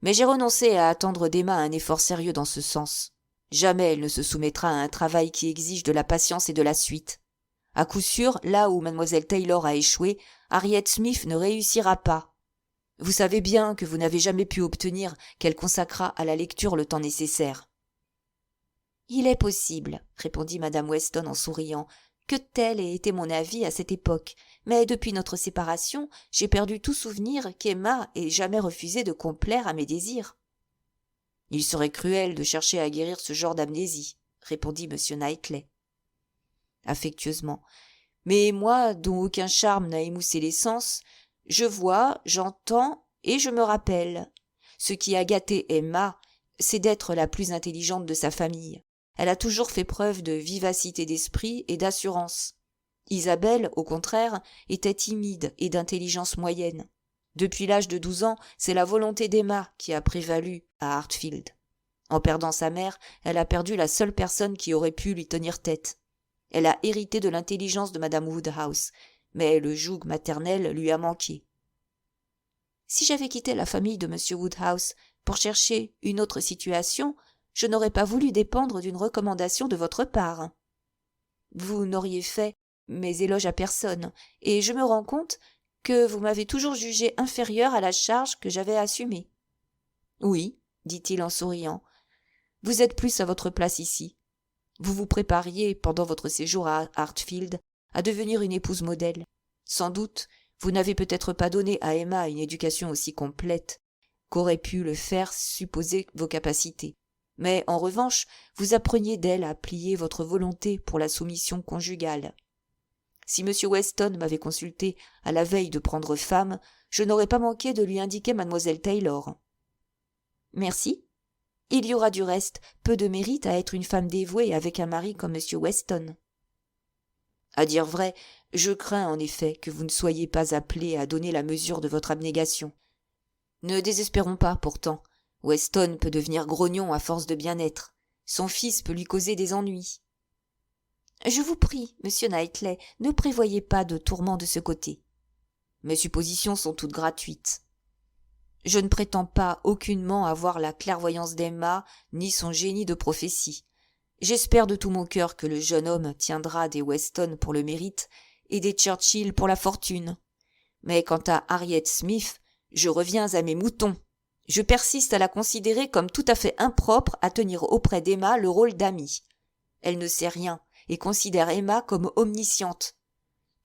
Mais j'ai renoncé à attendre d'Emma un effort sérieux dans ce sens. Jamais elle ne se soumettra à un travail qui exige de la patience et de la suite. À coup sûr, là où Mlle Taylor a échoué, Harriet Smith ne réussira pas. Vous savez bien que vous n'avez jamais pu obtenir qu'elle consacrât à la lecture le temps nécessaire. « Il est possible, répondit Madame Weston en souriant, que tel ait été mon avis à cette époque, mais depuis notre séparation, j'ai perdu tout souvenir qu'Emma ait jamais refusé de complaire à mes désirs. » Il serait cruel de chercher à guérir ce genre d'amnésie, répondit M. Knightley. Affectueusement. Mais moi, dont aucun charme n'a émoussé les sens, je vois, j'entends et je me rappelle. Ce qui a gâté Emma, c'est d'être la plus intelligente de sa famille. Elle a toujours fait preuve de vivacité d'esprit et d'assurance. Isabelle, au contraire, était timide et d'intelligence moyenne. Depuis l'âge de 12 ans, c'est la volonté d'Emma qui a prévalu à Hartfield. En perdant sa mère, elle a perdu la seule personne qui aurait pu lui tenir tête. Elle a hérité de l'intelligence de Madame Woodhouse, mais le joug maternel lui a manqué. Si j'avais quitté la famille de M. Woodhouse pour chercher une autre situation, je n'aurais pas voulu dépendre d'une recommandation de votre part. Vous n'auriez fait mes éloges à personne, et je me rends compte que vous m'avez toujours jugé inférieure à la charge que j'avais assumée. Oui, dit-il en souriant, vous êtes plus à votre place ici. Vous vous prépariez, pendant votre séjour à Hartfield, à devenir une épouse modèle. Sans doute, vous n'avez peut-être pas donné à Emma une éducation aussi complète qu'aurait pu le faire supposer vos capacités. Mais, en revanche, vous appreniez d'elle à plier votre volonté pour la soumission conjugale. Si M. Weston m'avait consulté à la veille de prendre femme, je n'aurais pas manqué de lui indiquer Mlle Taylor. Merci. Il y aura du reste peu de mérite à être une femme dévouée avec un mari comme M. Weston. À dire vrai, je crains en effet que vous ne soyez pas appelé à donner la mesure de votre abnégation. Ne désespérons pas, pourtant. Weston peut devenir grognon à force de bien-être. Son fils peut lui causer des ennuis. Je vous prie, monsieur Knightley, ne prévoyez pas de tourments de ce côté. Mes suppositions sont toutes gratuites. Je ne prétends pas aucunement avoir la clairvoyance d'Emma, ni son génie de prophétie. J'espère de tout mon cœur que le jeune homme tiendra des Weston pour le mérite et des Churchill pour la fortune. Mais quant à Harriet Smith, je reviens à mes moutons. Je persiste à la considérer comme tout à fait impropre à tenir auprès d'Emma le rôle d'amie. Elle ne sait rien et considère Emma comme omnisciente.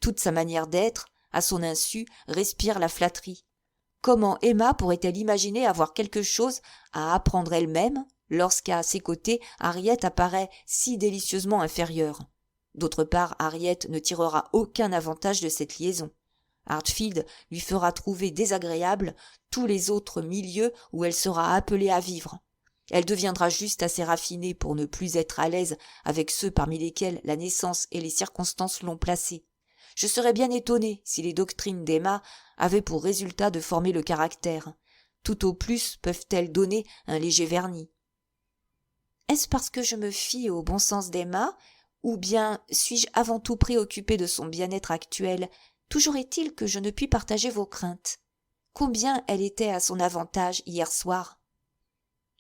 Toute sa manière d'être, à son insu, respire la flatterie. Comment Emma pourrait-elle imaginer avoir quelque chose à apprendre elle-même lorsqu'à ses côtés Harriet apparaît si délicieusement inférieure? D'autre part, Harriet ne tirera aucun avantage de cette liaison. Hartfield lui fera trouver désagréables tous les autres milieux où elle sera appelée à vivre. Elle deviendra juste assez raffinée pour ne plus être à l'aise avec ceux parmi lesquels la naissance et les circonstances l'ont placée. Je serais bien étonné si les doctrines d'Emma avaient pour résultat de former le caractère. Tout au plus peuvent-elles donner un léger vernis. Est-ce parce que je me fie au bon sens d'Emma, ou bien suis-je avant tout préoccupé de son bien-être actuel Toujours est-il que je ne puis partager vos craintes. Combien elle était à son avantage hier soir.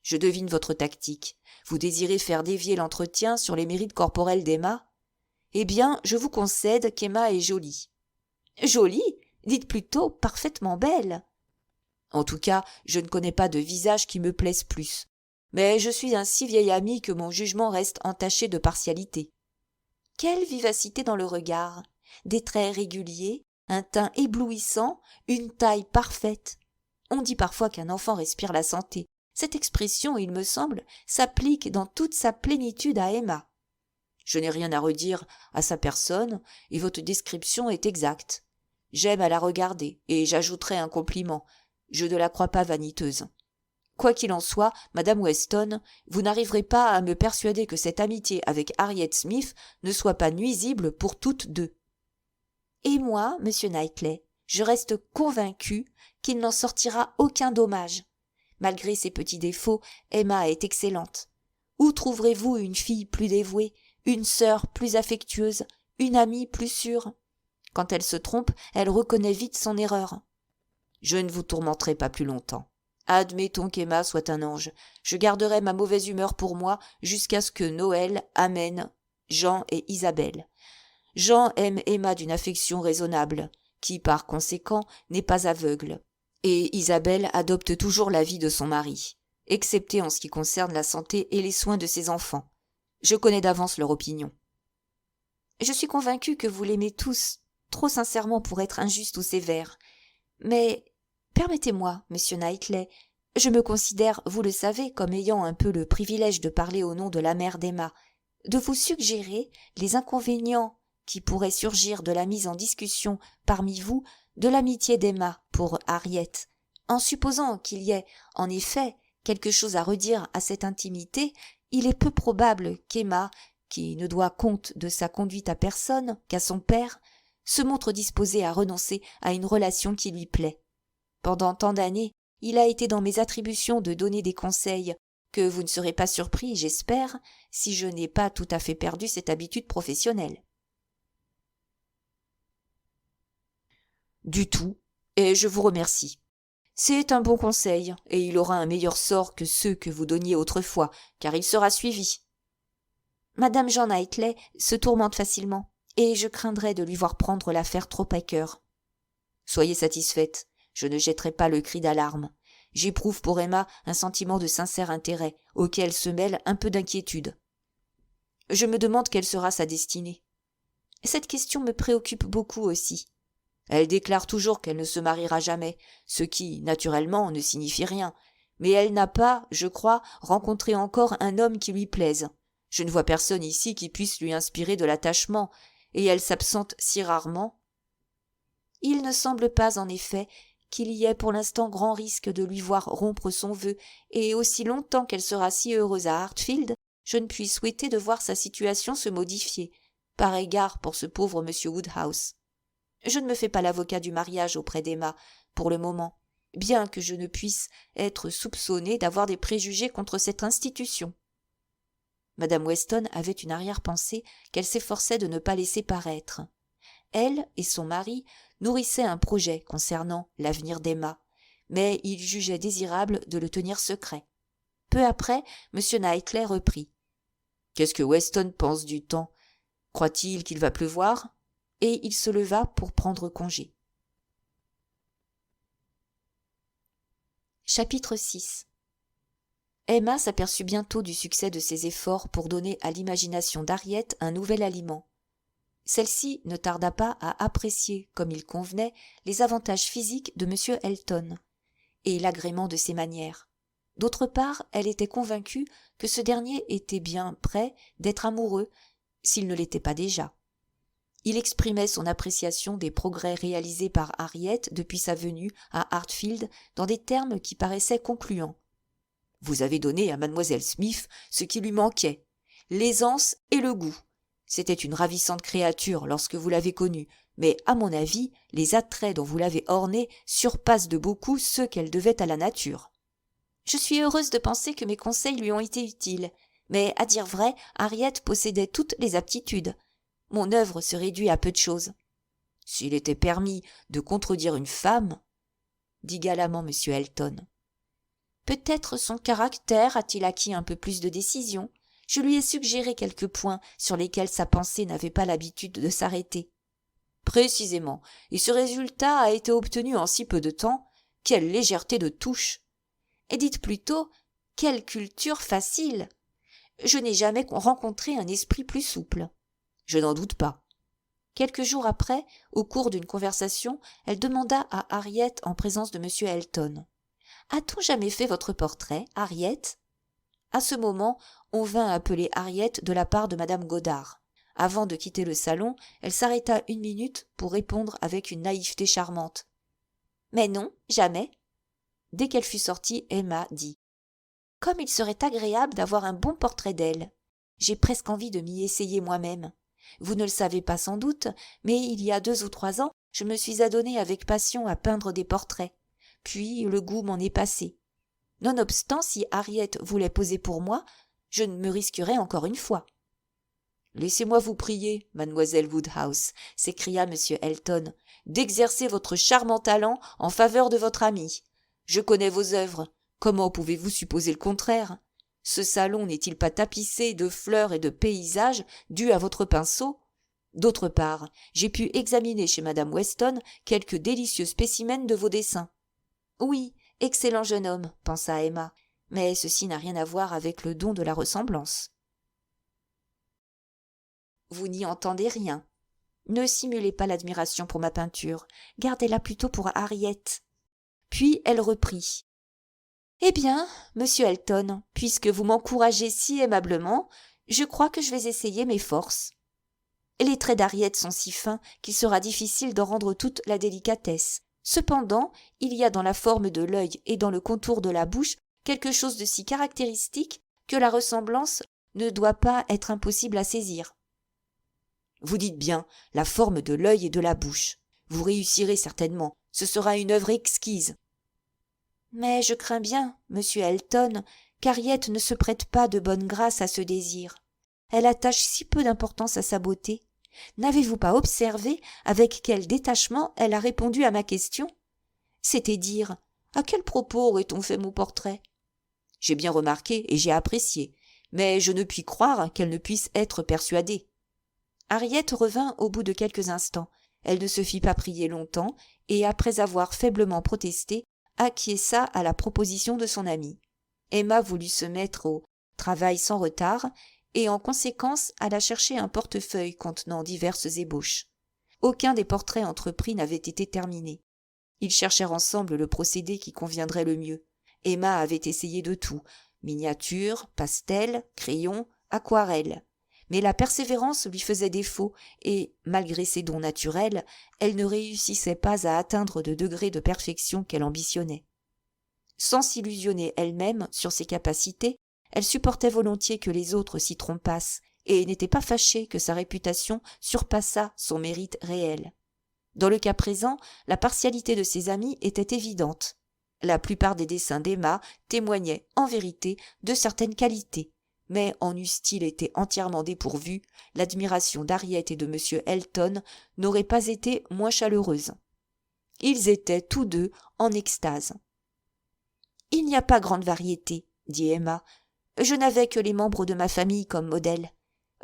Je devine votre tactique. Vous désirez faire dévier l'entretien sur les mérites corporels d'Emma? Eh bien, je vous concède qu'Emma est jolie. Jolie? Dites plutôt parfaitement belle. En tout cas, je ne connais pas de visage qui me plaise plus. Mais je suis un si vieil ami que mon jugement reste entaché de partialité. Quelle vivacité dans le regard, des traits réguliers, un teint éblouissant, une taille parfaite. On dit parfois qu'un enfant respire la santé. Cette expression, il me semble, s'applique dans toute sa plénitude à Emma. Je n'ai rien à redire à sa personne, et votre description est exacte. J'aime à la regarder, et j'ajouterai un compliment. Je ne la crois pas vaniteuse. Quoi qu'il en soit, madame Weston, vous n'arriverez pas à me persuader que cette amitié avec Harriet Smith ne soit pas nuisible pour toutes deux. Et moi, monsieur Knightley, je reste convaincue qu'il n'en sortira aucun dommage. Malgré ses petits défauts, Emma est excellente. Où trouverez-vous une fille plus dévouée, une sœur plus affectueuse, une amie plus sûre? Quand elle se trompe, elle reconnaît vite son erreur. Je ne vous tourmenterai pas plus longtemps. Admettons qu'Emma soit un ange. Je garderai ma mauvaise humeur pour moi jusqu'à ce que Noël amène Jean et Isabelle. Jean aime Emma d'une affection raisonnable, qui par conséquent n'est pas aveugle, et Isabelle adopte toujours l'avis de son mari, excepté en ce qui concerne la santé et les soins de ses enfants. Je connais d'avance leur opinion. Je suis convaincue que vous l'aimez tous, trop sincèrement pour être injuste ou sévère. Mais permettez-moi, monsieur Knightley, je me considère, vous le savez, comme ayant un peu le privilège de parler au nom de la mère d'Emma, de vous suggérer les inconvénients qui pourraient surgir de la mise en discussion parmi vous de l'amitié d'Emma pour Harriet, en supposant qu'il y ait, en effet, quelque chose à redire à cette intimité. Il est peu probable qu'Emma, qui ne doit compte de sa conduite à personne qu'à son père, se montre disposée à renoncer à une relation qui lui plaît. Pendant tant d'années, il a été dans mes attributions de donner des conseils, que vous ne serez pas surpris, j'espère, si je n'ai pas tout à fait perdu cette habitude professionnelle. Du tout, et je vous remercie. C'est un bon conseil, et il aura un meilleur sort que ceux que vous donniez autrefois, car il sera suivi. Madame Jean Knightley se tourmente facilement, et je craindrais de lui voir prendre l'affaire trop à cœur. Soyez satisfaite, je ne jetterai pas le cri d'alarme. J'éprouve pour Emma un sentiment de sincère intérêt, auquel se mêle un peu d'inquiétude. Je me demande quelle sera sa destinée. Cette question me préoccupe beaucoup aussi. Elle déclare toujours qu'elle ne se mariera jamais, ce qui, naturellement, ne signifie rien, mais elle n'a pas, je crois, rencontré encore un homme qui lui plaise. Je ne vois personne ici qui puisse lui inspirer de l'attachement, et elle s'absente si rarement. Il ne semble pas, en effet, qu'il y ait pour l'instant grand risque de lui voir rompre son vœu, et aussi longtemps qu'elle sera si heureuse à Hartfield, je ne puis souhaiter de voir sa situation se modifier, par égard pour ce pauvre M. Woodhouse. Je ne me fais pas l'avocat du mariage auprès d'Emma, pour le moment, bien que je ne puisse être soupçonnée d'avoir des préjugés contre cette institution. Madame Weston avait une arrière-pensée qu'elle s'efforçait de ne pas laisser paraître. Elle et son mari nourrissaient un projet concernant l'avenir d'Emma, mais ils jugeaient désirable de le tenir secret. Peu après, M. Knightley reprit. « Qu'est-ce que Weston pense du temps? Croit-il qu'il va pleuvoir ?» Et il se leva pour prendre congé. Chapitre 6. Emma s'aperçut bientôt du succès de ses efforts pour donner à l'imagination d'Harriet un nouvel aliment. Celle-ci ne tarda pas à apprécier, comme il convenait, les avantages physiques de M. Elton et l'agrément de ses manières. D'autre part, elle était convaincue que ce dernier était bien près d'être amoureux, s'il ne l'était pas déjà. Il exprimait son appréciation des progrès réalisés par Harriet depuis sa venue à Hartfield dans des termes qui paraissaient concluants. « Vous avez donné à mademoiselle Smith ce qui lui manquait, l'aisance et le goût. C'était une ravissante créature lorsque vous l'avez connue, mais à mon avis, les attraits dont vous l'avez ornée surpassent de beaucoup ceux qu'elle devait à la nature. Je suis heureuse de penser que mes conseils lui ont été utiles, mais à dire vrai, Harriet possédait toutes les aptitudes. Mon œuvre se réduit à peu de choses. S'il était permis de contredire une femme, dit galamment M. Elton. Peut-être son caractère a-t-il acquis un peu plus de décision. Je lui ai suggéré quelques points sur lesquels sa pensée n'avait pas l'habitude de s'arrêter. Précisément, et ce résultat a été obtenu en si peu de temps. Quelle légèreté de touche! Et dites plutôt, quelle culture facile! Je n'ai jamais rencontré un esprit plus souple. Je n'en doute pas. Quelques jours après, au cours d'une conversation, elle demanda à Harriet en présence de M. Elton. « A-t-on jamais fait votre portrait, Harriet ?» À ce moment, on vint appeler Harriet de la part de Madame Goddard. Avant de quitter le salon, elle s'arrêta 1 minute pour répondre avec une naïveté charmante. « Mais non, jamais. » Dès qu'elle fut sortie, Emma dit « Comme il serait agréable d'avoir un bon portrait d'elle. J'ai presque envie de m'y essayer moi-même. Vous ne le savez pas sans doute, mais il y a 2 ou 3 ans, je me suis adonnée avec passion à peindre des portraits. Puis le goût m'en est passé. Nonobstant, si Harriet voulait poser pour moi, je ne me risquerais encore une fois. »« Laissez-moi vous prier, mademoiselle Woodhouse, s'écria M. Elton, d'exercer votre charmant talent en faveur de votre amie. Je connais vos œuvres. Comment pouvez-vous supposer le contraire ? Ce salon n'est-il pas tapissé de fleurs et de paysages dus à votre pinceau ? D'autre part, j'ai pu examiner chez madame Weston quelques délicieux spécimens de vos dessins. »« Oui, excellent jeune homme, pensa Emma, mais ceci n'a rien à voir avec le don de la ressemblance. » Vous n'y entendez rien. Ne simulez pas l'admiration pour ma peinture, gardez-la plutôt pour Harriet. Puis elle reprit. « Eh bien, monsieur Elton, puisque vous m'encouragez si aimablement, je crois que je vais essayer mes forces. Les traits d'Harriet sont si fins qu'il sera difficile d'en rendre toute la délicatesse. Cependant, il y a dans la forme de l'œil et dans le contour de la bouche quelque chose de si caractéristique que la ressemblance ne doit pas être impossible à saisir. » « Vous dites bien la forme de l'œil et de la bouche. Vous réussirez certainement. Ce sera une œuvre exquise. »« Mais je crains bien, monsieur Elton, qu'Harriet ne se prête pas de bonne grâce à ce désir. Elle attache si peu d'importance à sa beauté. N'avez-vous pas observé avec quel détachement elle a répondu à ma question ? C'était dire « À quel propos aurait-on fait mon portrait ?» J'ai bien remarqué et j'ai apprécié, mais je ne puis croire qu'elle ne puisse être persuadée. Harriet revint au bout de quelques instants. Elle ne se fit pas prier longtemps et, après avoir faiblement protesté, acquiesça à la proposition de son amie. Emma voulut se mettre au travail sans retard et, en conséquence, alla chercher un portefeuille contenant diverses ébauches. Aucun des portraits entrepris n'avait été terminé. Ils cherchèrent ensemble le procédé qui conviendrait le mieux. Emma avait essayé de tout, miniature, pastel, crayon, aquarelle. Mais la persévérance lui faisait défaut et, malgré ses dons naturels, elle ne réussissait pas à atteindre le degré de perfection qu'elle ambitionnait. Sans s'illusionner elle-même sur ses capacités, elle supportait volontiers que les autres s'y trompassent et n'était pas fâchée que sa réputation surpassât son mérite réel. Dans le cas présent, la partialité de ses amis était évidente. La plupart des dessins d'Emma témoignaient, en vérité, de certaines qualités. Mais en eussent-ils été entièrement dépourvus, l'admiration d'Harriet et de M. Elton n'aurait pas été moins chaleureuse. Ils étaient tous deux en extase. « Il n'y a pas grande variété, » dit Emma. « Je n'avais que les membres de ma famille comme modèle.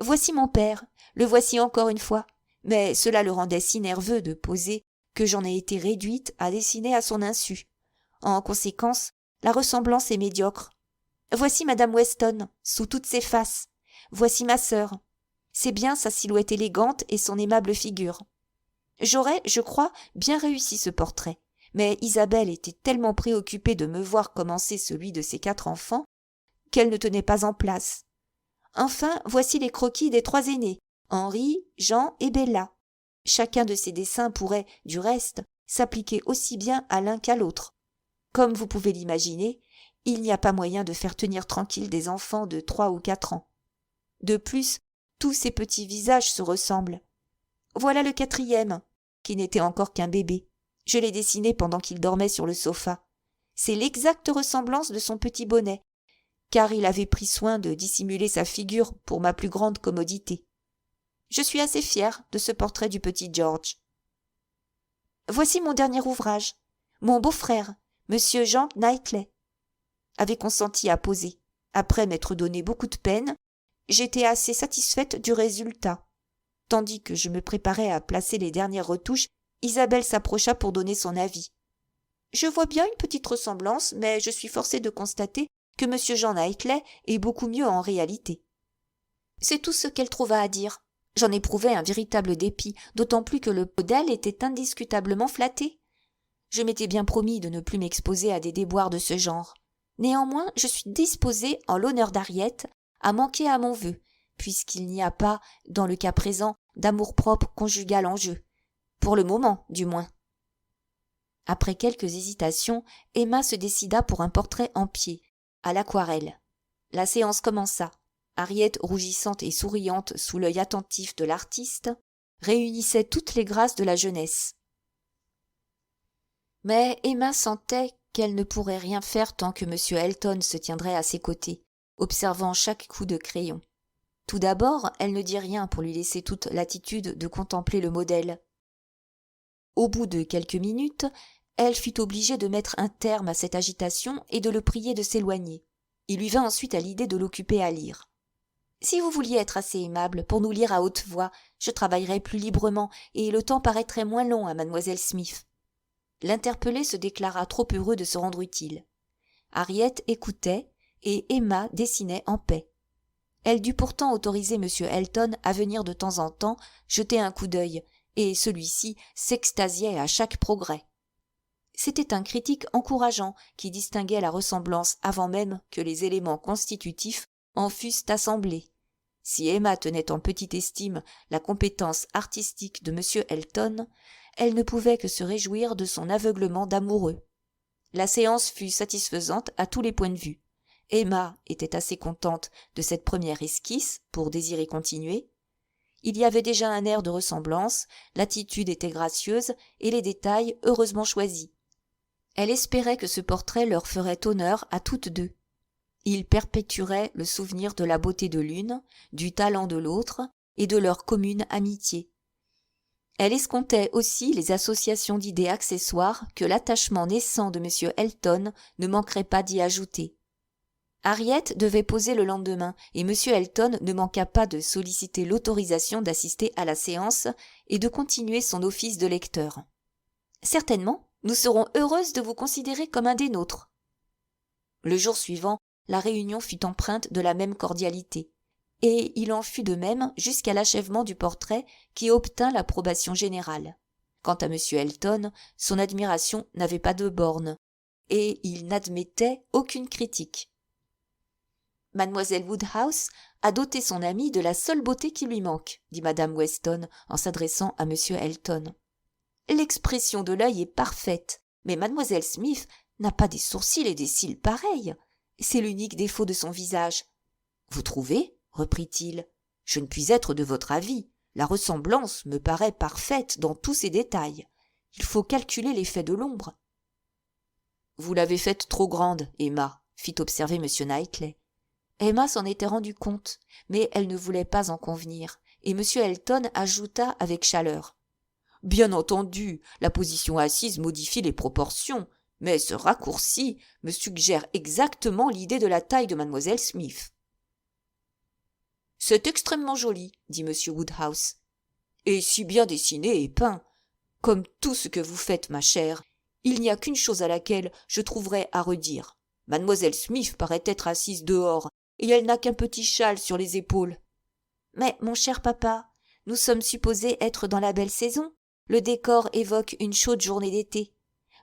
Voici mon père, le voici encore une fois, mais cela le rendait si nerveux de poser que j'en ai été réduite à dessiner à son insu. En conséquence, la ressemblance est médiocre. Voici madame Weston, sous toutes ses faces. Voici ma sœur. C'est bien sa silhouette élégante et son aimable figure. J'aurais, je crois, bien réussi ce portrait, mais Isabelle était tellement préoccupée de me voir commencer celui de ses 4 enfants qu'elle ne tenait pas en place. Enfin, voici les croquis des 3 aînés, Henri, Jean et Bella. Chacun de ces dessins pourrait, du reste, s'appliquer aussi bien à l'un qu'à l'autre. Comme vous pouvez l'imaginer, il n'y a pas moyen de faire tenir tranquille des enfants de 3 ou 4 ans. De plus, tous ces petits visages se ressemblent. Voilà le 4e, qui n'était encore qu'un bébé. Je l'ai dessiné pendant qu'il dormait sur le sofa. C'est l'exacte ressemblance de son petit bonnet, car il avait pris soin de dissimuler sa figure pour ma plus grande commodité. Je suis assez fière de ce portrait du petit George. Voici mon dernier ouvrage. Mon beau-frère, Monsieur Jean Knightley, avait consenti à poser. Après m'être donné beaucoup de peine, j'étais assez satisfaite du résultat. Tandis que je me préparais à placer les dernières retouches, Isabelle s'approcha pour donner son avis. Je vois bien une petite ressemblance, mais je suis forcée de constater que Monsieur Jean Knightley est beaucoup mieux en réalité. C'est tout ce qu'elle trouva à dire. J'en éprouvais un véritable dépit, d'autant plus que le modèle était indiscutablement flatté. Je m'étais bien promis de ne plus m'exposer à des déboires de ce genre. Néanmoins, je suis disposée, en l'honneur d'Harriet, à manquer à mon vœu, puisqu'il n'y a pas, dans le cas présent, d'amour-propre conjugal en jeu. Pour le moment, du moins. Après quelques hésitations, Emma se décida pour un portrait en pied, à l'aquarelle. La séance commença. Harriet, rougissante et souriante sous l'œil attentif de l'artiste, réunissait toutes les grâces de la jeunesse. Mais Emma sentait qu'elle ne pourrait rien faire tant que M. Elton se tiendrait à ses côtés, observant chaque coup de crayon. Tout d'abord, elle ne dit rien pour lui laisser toute latitude de contempler le modèle. Au bout de quelques minutes, elle fut obligée de mettre un terme à cette agitation et de le prier de s'éloigner. Il lui vint ensuite à l'idée de l'occuper à lire. « Si vous vouliez être assez aimable pour nous lire à haute voix, je travaillerais plus librement et le temps paraîtrait moins long à mademoiselle Smith. » L'interpellé se déclara trop heureux de se rendre utile. Harriet écoutait et Emma dessinait en paix. Elle dut pourtant autoriser M. Elton à venir de temps en temps jeter un coup d'œil, et celui-ci s'extasiait à chaque progrès. C'était un critique encourageant qui distinguait la ressemblance avant même que les éléments constitutifs en fussent assemblés. Si Emma tenait en petite estime la compétence artistique de M. Elton, elle ne pouvait que se réjouir de son aveuglement d'amoureux. La séance fut satisfaisante à tous les points de vue. Emma était assez contente de cette première esquisse pour désirer continuer. Il y avait déjà un air de ressemblance, l'attitude était gracieuse et les détails heureusement choisis. Elle espérait que ce portrait leur ferait honneur à toutes deux. Il perpétuerait le souvenir de la beauté de l'une, du talent de l'autre et de leur commune amitié. Elle escomptait aussi les associations d'idées accessoires que l'attachement naissant de M. Elton ne manquerait pas d'y ajouter. Harriet devait poser le lendemain et M. Elton ne manqua pas de solliciter l'autorisation d'assister à la séance et de continuer son office de lecteur. « Certainement, nous serons heureuses de vous considérer comme un des nôtres. » Le jour suivant, la réunion fut empreinte de la même cordialité, et il en fut de même jusqu'à l'achèvement du portrait qui obtint l'approbation générale. Quant à M. Elton, son admiration n'avait pas de bornes, et il n'admettait aucune critique. Mademoiselle Woodhouse a doté son amie de la seule beauté qui lui manque, dit madame Weston en s'adressant à M. Elton. L'expression de l'œil est parfaite, mais mademoiselle Smith n'a pas des sourcils et des cils pareils. C'est l'unique défaut de son visage. Vous trouvez ? Reprit-il. Je ne puis être de votre avis. La ressemblance me paraît parfaite dans tous ses détails. Il faut calculer l'effet de l'ombre. Vous l'avez faite trop grande, Emma, fit observer M. Knightley. Emma s'en était rendu compte, mais elle ne voulait pas en convenir, et M. Elton ajouta avec chaleur. Bien entendu, la position assise modifie les proportions, mais ce raccourci me suggère exactement l'idée de la taille de mademoiselle Smith. C'est extrêmement joli, dit M. Woodhouse. Et si bien dessiné et peint. Comme tout ce que vous faites, ma chère, il n'y a qu'une chose à laquelle je trouverais à redire. Mademoiselle Smith paraît être assise dehors, et elle n'a qu'un petit châle sur les épaules. Mais, mon cher papa, nous sommes supposés être dans la belle saison. Le décor évoque une chaude journée d'été.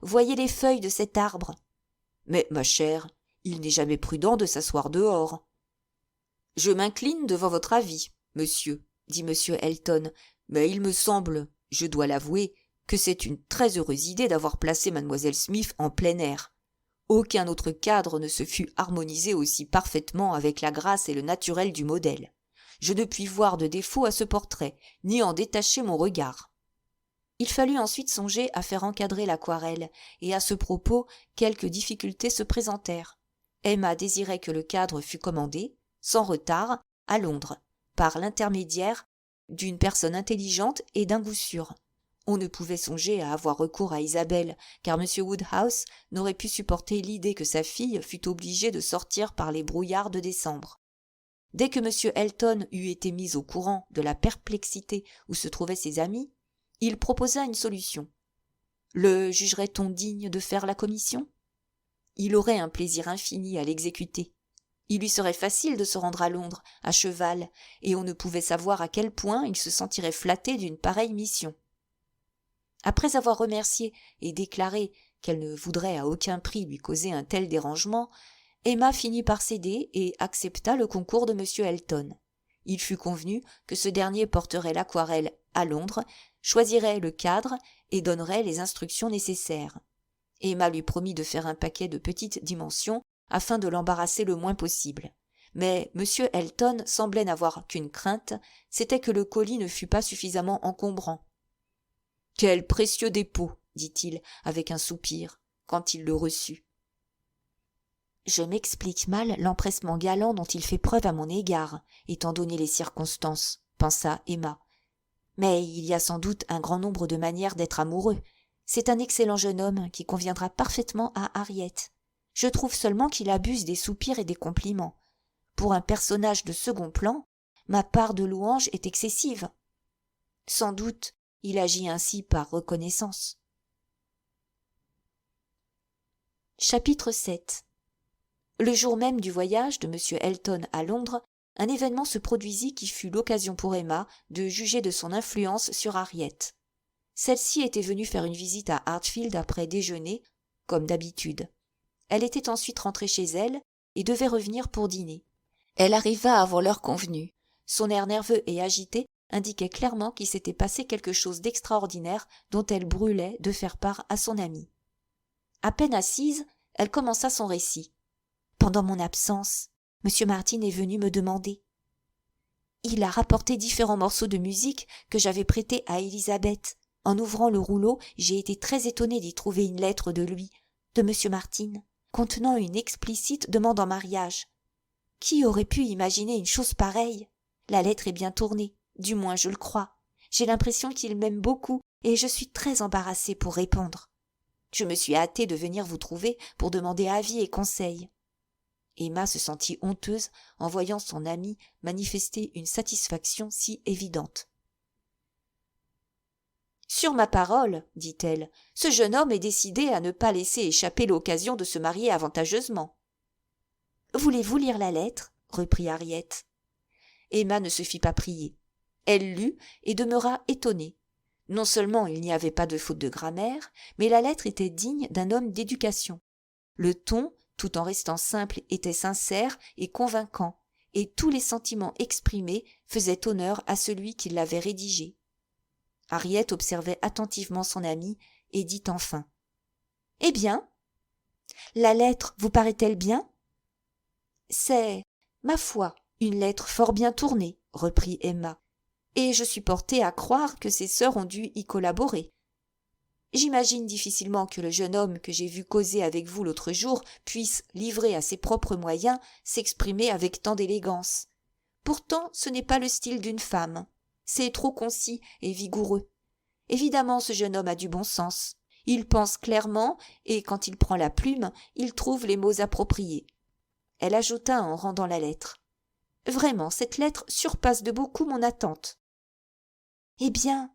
Voyez les feuilles de cet arbre. Mais, ma chère, il n'est jamais prudent de s'asseoir dehors. Je m'incline devant votre avis, monsieur, dit M. Elton, mais il me semble, je dois l'avouer, que c'est une très heureuse idée d'avoir placé mademoiselle Smith en plein air. Aucun autre cadre ne se fût harmonisé aussi parfaitement avec la grâce et le naturel du modèle. Je ne puis voir de défaut à ce portrait, ni en détacher mon regard. Il fallut ensuite songer à faire encadrer l'aquarelle, et à ce propos quelques difficultés se présentèrent. Emma désirait que le cadre fût commandé, sans retard, à Londres, par l'intermédiaire d'une personne intelligente et d'un goût sûr. On ne pouvait songer à avoir recours à Isabelle, car M. Woodhouse n'aurait pu supporter l'idée que sa fille fût obligée de sortir par les brouillards de décembre. Dès que M. Elton eut été mis au courant de la perplexité où se trouvaient ses amis, il proposa une solution. Le jugerait-on digne de faire la commission ? Il aurait un plaisir infini à l'exécuter. Il lui serait facile de se rendre à Londres, à cheval, et on ne pouvait savoir à quel point il se sentirait flatté d'une pareille mission. Après avoir remercié et déclaré qu'elle ne voudrait à aucun prix lui causer un tel dérangement, Emma finit par céder et accepta le concours de M. Elton. Il fut convenu que ce dernier porterait l'aquarelle à Londres, choisirait le cadre et donnerait les instructions nécessaires. Emma lui promit de faire un paquet de petites dimensions afin de l'embarrasser le moins possible. Mais M. Elton semblait n'avoir qu'une crainte, c'était que le colis ne fût pas suffisamment encombrant. « Quel précieux dépôt !» dit-il avec un soupir, quand il le reçut. « Je m'explique mal l'empressement galant dont il fait preuve à mon égard, étant donné les circonstances, » pensa Emma. « Mais il y a sans doute un grand nombre de manières d'être amoureux. C'est un excellent jeune homme qui conviendra parfaitement à Harriet. Je trouve seulement qu'il abuse des soupirs et des compliments. Pour un personnage de second plan, ma part de louange est excessive. Sans doute, il agit ainsi par reconnaissance. » Chapitre 7. Le jour même du voyage de M. Elton à Londres, un événement se produisit qui fut l'occasion pour Emma de juger de son influence sur Harriet. Celle-ci était venue faire une visite à Hartfield après déjeuner, comme d'habitude. Elle était ensuite rentrée chez elle et devait revenir pour dîner. Elle arriva avant l'heure convenue. Son air nerveux et agité indiquait clairement qu'il s'était passé quelque chose d'extraordinaire dont elle brûlait de faire part à son amie. À peine assise, elle commença son récit. « Pendant mon absence, M. Martin est venu me demander. Il a rapporté différents morceaux de musique que j'avais prêtés à Elisabeth. En ouvrant le rouleau, j'ai été très étonnée d'y trouver une lettre de lui, de M. Martin, contenant une explicite demande en mariage. Qui aurait pu imaginer une chose pareille ? La lettre est bien tournée, du moins je le crois. J'ai l'impression qu'il m'aime beaucoup et je suis très embarrassée pour répondre. Je me suis hâtée de venir vous trouver pour demander avis et conseils. » Emma se sentit honteuse en voyant son amie manifester une satisfaction si évidente. « Sur ma parole, dit-elle, ce jeune homme est décidé à ne pas laisser échapper l'occasion de se marier avantageusement. »« Voulez-vous lire la lettre ?» reprit Harriet. Emma ne se fit pas prier. Elle lut et demeura étonnée. Non seulement il n'y avait pas de faute de grammaire, mais la lettre était digne d'un homme d'éducation. Le ton, tout en restant simple, était sincère et convaincant, et tous les sentiments exprimés faisaient honneur à celui qui l'avait rédigé. Harriet observait attentivement son amie et dit enfin : « Eh bien, la lettre vous paraît-elle bien ? » ?»« C'est, ma foi, une lettre fort bien tournée, » reprit Emma, « et je suis portée à croire que ses sœurs ont dû y collaborer. J'imagine difficilement que le jeune homme que j'ai vu causer avec vous l'autre jour puisse, livré à ses propres moyens, s'exprimer avec tant d'élégance. Pourtant, ce n'est pas le style d'une femme. C'est trop concis et vigoureux. Évidemment, ce jeune homme a du bon sens. Il pense clairement et, quand il prend la plume, il trouve les mots appropriés. » Elle ajouta en rendant la lettre : « Vraiment, cette lettre surpasse de beaucoup mon attente. »« Eh bien,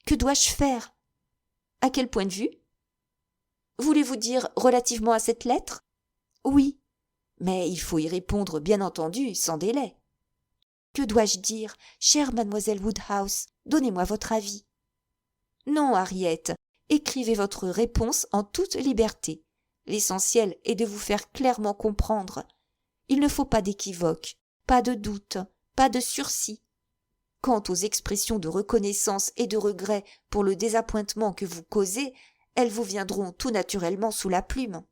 que dois-je faire ? » ?»« À quel point de vue ? » ?»« Voulez-vous dire relativement à cette lettre ? » ?»« Oui, mais il faut y répondre, bien entendu, sans délai. »« Que dois-je dire, chère mademoiselle Woodhouse ? Donnez-moi votre avis. »« Non, Harriet, écrivez votre réponse en toute liberté. L'essentiel est de vous faire clairement comprendre. Il ne faut pas d'équivoque, pas de doute, pas de sursis. Quant aux expressions de reconnaissance et de regret pour le désappointement que vous causez, elles vous viendront tout naturellement sous la plume. »«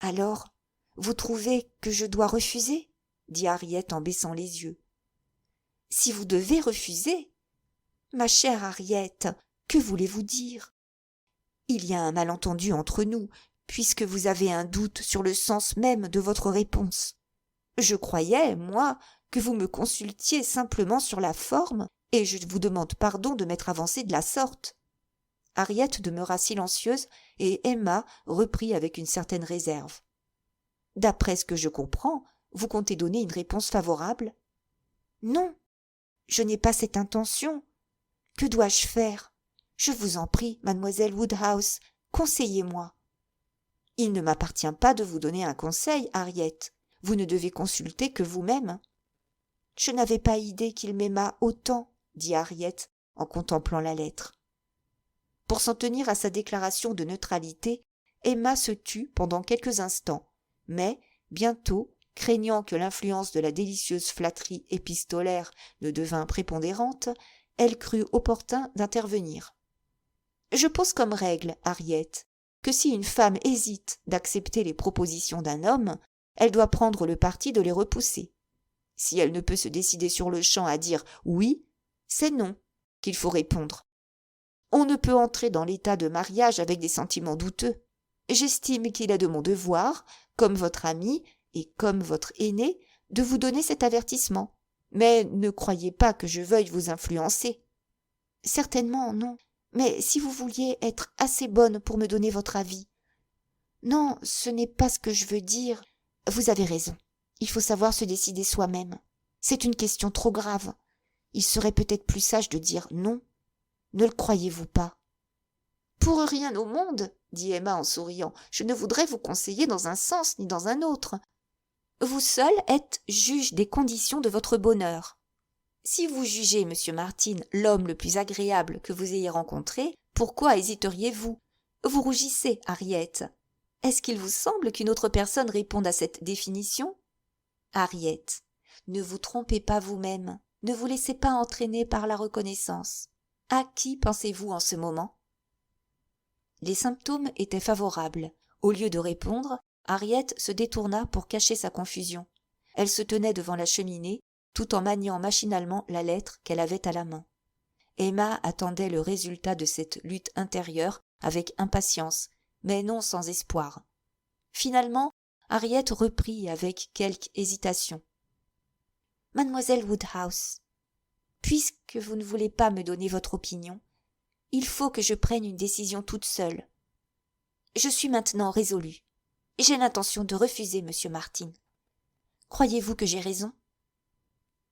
Alors, vous trouvez que je dois refuser ? » dit Harriet en baissant les yeux. « Si vous devez refuser, ma chère Harriet, que voulez-vous dire ? Il y a un malentendu entre nous, puisque vous avez un doute sur le sens même de votre réponse. Je croyais, moi, que vous me consultiez simplement sur la forme et je vous demande pardon de m'être avancée de la sorte. » Harriet demeura silencieuse et Emma reprit avec une certaine réserve. « D'après ce que je comprends, vous comptez donner une réponse favorable ? » ?»« Non, je n'ai pas cette intention. Que dois-je faire ? Je vous en prie, mademoiselle Woodhouse, conseillez-moi. » »« Il ne m'appartient pas de vous donner un conseil, Harriet. Vous ne devez consulter que vous-même. » »« Je n'avais pas idée qu'il m'aimât autant, » dit Harriet en contemplant la lettre. Pour s'en tenir à sa déclaration de neutralité, Emma se tut pendant quelques instants, mais, bientôt, craignant que l'influence de la délicieuse flatterie épistolaire ne devînt prépondérante, elle crut opportun d'intervenir. « Je pose comme règle, Harriet, que si une femme hésite d'accepter les propositions d'un homme, elle doit prendre le parti de les repousser. Si elle ne peut se décider sur-le-champ à dire « oui », c'est « non » qu'il faut répondre. On ne peut entrer dans l'état de mariage avec des sentiments douteux. J'estime qu'il est de mon devoir, comme votre amie et comme votre aînée, de vous donner cet avertissement. Mais ne croyez pas que je veuille vous influencer. »« Certainement, non. Mais si vous vouliez être assez bonne pour me donner votre avis. »« Non, ce n'est pas ce que je veux dire. Vous avez raison. Il faut savoir se décider soi-même. C'est une question trop grave. Il serait peut-être plus sage de dire non. Ne le croyez-vous pas ? » ?»« Pour rien au monde, » dit Emma en souriant, « je ne voudrais vous conseiller dans un sens ni dans un autre. Vous seul êtes juge des conditions de votre bonheur. Si vous jugez, monsieur Martin, l'homme le plus agréable que vous ayez rencontré, pourquoi hésiteriez-vous ? Vous rougissez, Harriet. Est-ce qu'il vous semble qu'une autre personne réponde à cette définition ? Harriet, ne vous trompez pas vous-même, ne vous laissez pas entraîner par la reconnaissance. À qui pensez-vous en ce moment ? Les symptômes étaient favorables. Au lieu de répondre, Harriet se détourna pour cacher sa confusion. Elle se tenait devant la cheminée, tout en maniant machinalement la lettre qu'elle avait à la main. Emma attendait le résultat de cette lutte intérieure avec impatience, mais non sans espoir. Finalement, Harriet reprit avec quelque hésitation. « Mademoiselle Woodhouse, puisque vous ne voulez pas me donner votre opinion, il faut que je prenne une décision toute seule. Je suis maintenant résolue. J'ai l'intention de refuser monsieur Martin. Croyez-vous que j'ai raison ? » ?»«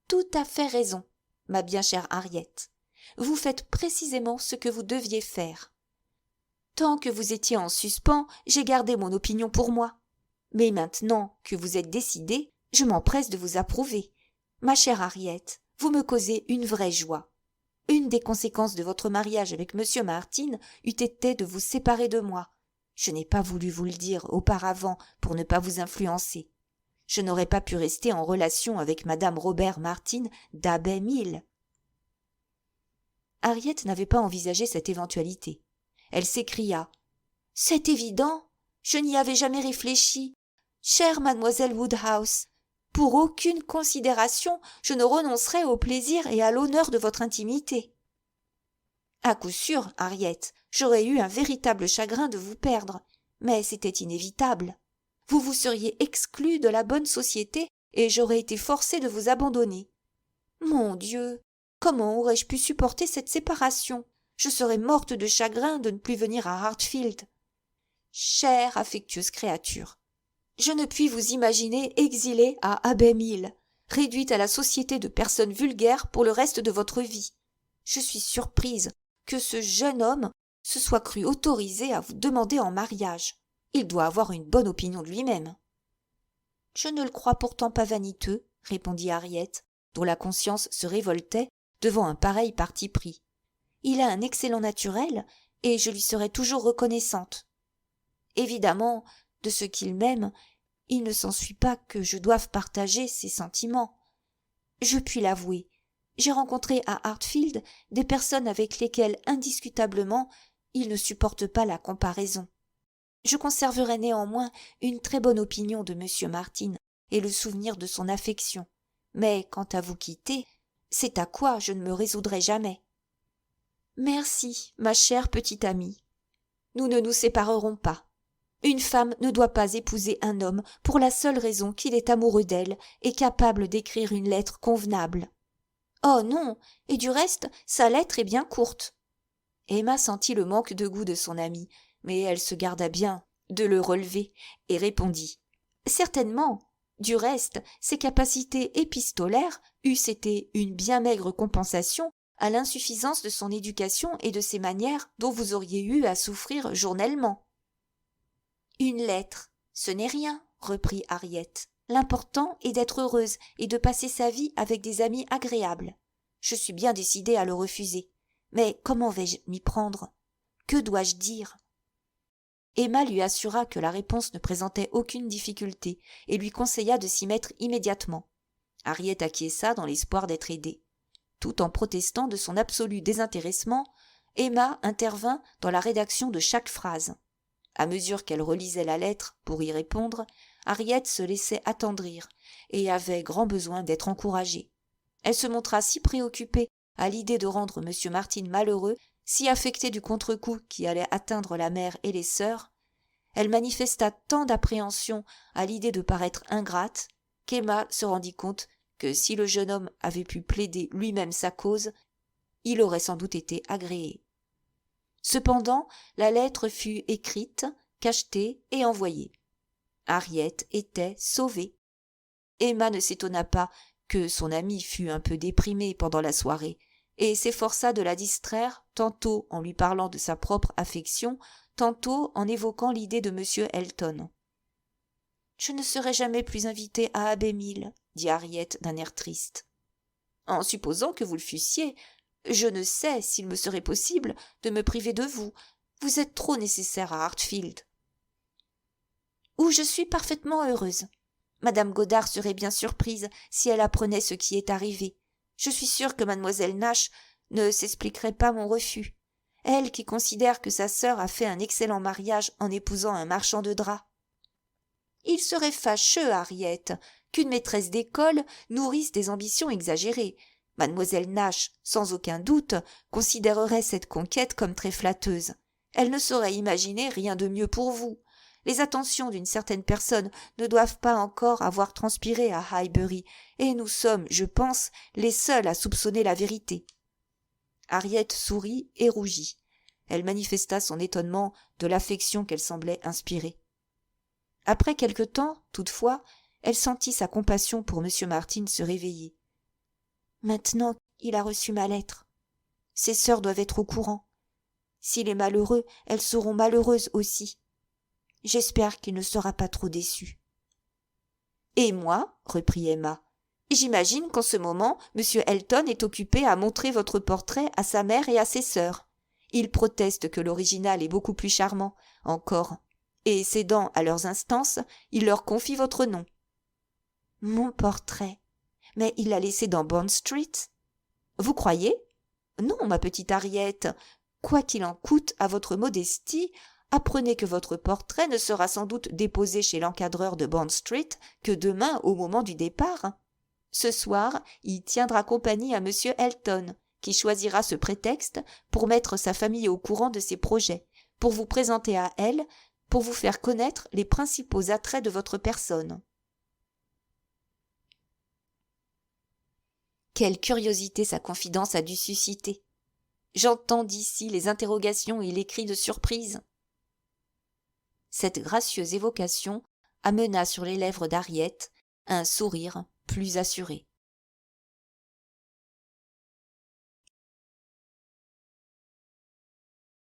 Tout à fait raison, ma bien chère Harriet. Vous faites précisément ce que vous deviez faire. Tant que vous étiez en suspens, j'ai gardé mon opinion pour moi. Mais maintenant que vous êtes décidée, je m'empresse de vous approuver. Ma chère Harriet, vous me causez une vraie joie. Une des conséquences de votre mariage avec monsieur Martin eût été de vous séparer de moi. Je n'ai pas voulu vous le dire auparavant pour ne pas vous influencer. Je n'aurais pas pu rester en relation avec madame Robert Martin d'Abbey Mill. » Harriet n'avait pas envisagé cette éventualité. Elle s'écria. « C'est évident, je n'y avais jamais réfléchi. Chère mademoiselle Woodhouse, pour aucune considération, je ne renoncerai au plaisir et à l'honneur de votre intimité. » »« À coup sûr, Harriet, j'aurais eu un véritable chagrin de vous perdre, mais c'était inévitable. Vous vous seriez exclue de la bonne société et j'aurais été forcée de vous abandonner. Mon Dieu, comment aurais-je pu supporter cette séparation ? Je serais morte de chagrin de ne plus venir à Hartfield. Chère, affectueuse créature, je ne puis vous imaginer exilée à Abbey Mill, réduite à la société de personnes vulgaires pour le reste de votre vie. Je suis surprise que ce jeune homme se soit cru autorisé à vous demander en mariage. Il doit avoir une bonne opinion de lui-même. »« Je ne le crois pourtant pas vaniteux, » répondit Harriet, dont la conscience se révoltait devant un pareil parti pris. « Il a un excellent naturel, et je lui serai toujours reconnaissante. Évidemment, de ce qu'il m'aime, il ne s'ensuit pas que je doive partager ses sentiments. Je puis l'avouer, j'ai rencontré à Hartfield des personnes avec lesquelles indiscutablement il ne supporte pas la comparaison. Je conserverai néanmoins une très bonne opinion de monsieur Martin et le souvenir de son affection, mais quant à vous quitter, c'est à quoi je ne me résoudrai jamais. Merci, ma chère petite amie. Nous ne nous séparerons pas. Une femme ne doit pas épouser un homme pour la seule raison qu'il est amoureux d'elle et capable d'écrire une lettre convenable. Oh non, et du reste, sa lettre est bien courte. Emma sentit le manque de goût de son amie, mais elle se garda bien de le relever et répondit. Certainement. Du reste, ses capacités épistolaires eussent été une bien maigre compensation à l'insuffisance de son éducation et de ses manières dont vous auriez eu à souffrir journellement. Une lettre, ce n'est rien, reprit Harriet. L'important est d'être heureuse et de passer sa vie avec des amis agréables. Je suis bien décidée à le refuser. Mais comment vais-je m'y prendre? Que dois-je dire? Emma lui assura que la réponse ne présentait aucune difficulté et lui conseilla de s'y mettre immédiatement. Harriet acquiesça dans l'espoir d'être aidée. Tout en protestant de son absolu désintéressement, Emma intervint dans la rédaction de chaque phrase. À mesure qu'elle relisait la lettre pour y répondre, Harriet se laissait attendrir et avait grand besoin d'être encouragée. Elle se montra si préoccupée à l'idée de rendre M. Martin malheureux, si affectée du contre-coup qui allait atteindre la mère et les sœurs, elle manifesta tant d'appréhension à l'idée de paraître ingrate, qu'Emma se rendit compte que si le jeune homme avait pu plaider lui-même sa cause, il aurait sans doute été agréé. Cependant, la lettre fut écrite, cachetée et envoyée. Harriet était sauvée. Emma ne s'étonna pas que son amie fût un peu déprimée pendant la soirée, et s'efforça de la distraire tantôt en lui parlant de sa propre affection, tantôt en évoquant l'idée de M. Elton. « Je ne serai jamais plus invitée à Abbey Mill, dit Harriet d'un air triste. En supposant que vous le fussiez, je ne sais s'il me serait possible de me priver de vous. Vous êtes trop nécessaire à Hartfield. Où je suis parfaitement heureuse. Madame Goddard serait bien surprise si elle apprenait ce qui est arrivé. Je suis sûre que mademoiselle Nash ne s'expliquerait pas mon refus. Elle qui considère que sa sœur a fait un excellent mariage en épousant un marchand de draps. Il serait fâcheux, Harriet, qu'une maîtresse d'école nourrisse des ambitions exagérées. Mademoiselle Nash, sans aucun doute, considérerait cette conquête comme très flatteuse. Elle ne saurait imaginer rien de mieux pour vous. Les attentions d'une certaine personne ne doivent pas encore avoir transpiré à Highbury, et nous sommes, je pense, les seuls à soupçonner la vérité. Harriet sourit et rougit. Elle manifesta son étonnement de l'affection qu'elle semblait inspirer. Après quelque temps, toutefois, elle sentit sa compassion pour M. Martin se réveiller. Maintenant, il a reçu ma lettre. Ses sœurs doivent être au courant. S'il est malheureux, elles seront malheureuses aussi. J'espère qu'il ne sera pas trop déçu. Et moi, reprit Emma, j'imagine qu'en ce moment, M. Elton est occupé à montrer votre portrait à sa mère et à ses sœurs. Il proteste que l'original est beaucoup plus charmant, encore, et cédant à leurs instances, il leur confie votre nom. Mon portrait? Mais il l'a laissé dans Bond Street. Vous croyez? Non, ma petite Harriet. Quoi qu'il en coûte à votre modestie, apprenez que votre portrait ne sera sans doute déposé chez l'encadreur de Bond Street que demain au moment du départ. Ce soir, il tiendra compagnie à M. Elton, qui choisira ce prétexte pour mettre sa famille au courant de ses projets, pour vous présenter à elle, pour vous faire connaître les principaux attraits de votre personne. Quelle curiosité sa confidence a dû susciter. J'entends d'ici les interrogations et les cris de surprise. Cette gracieuse évocation amena sur les lèvres d'Harriet un sourire plus assuré.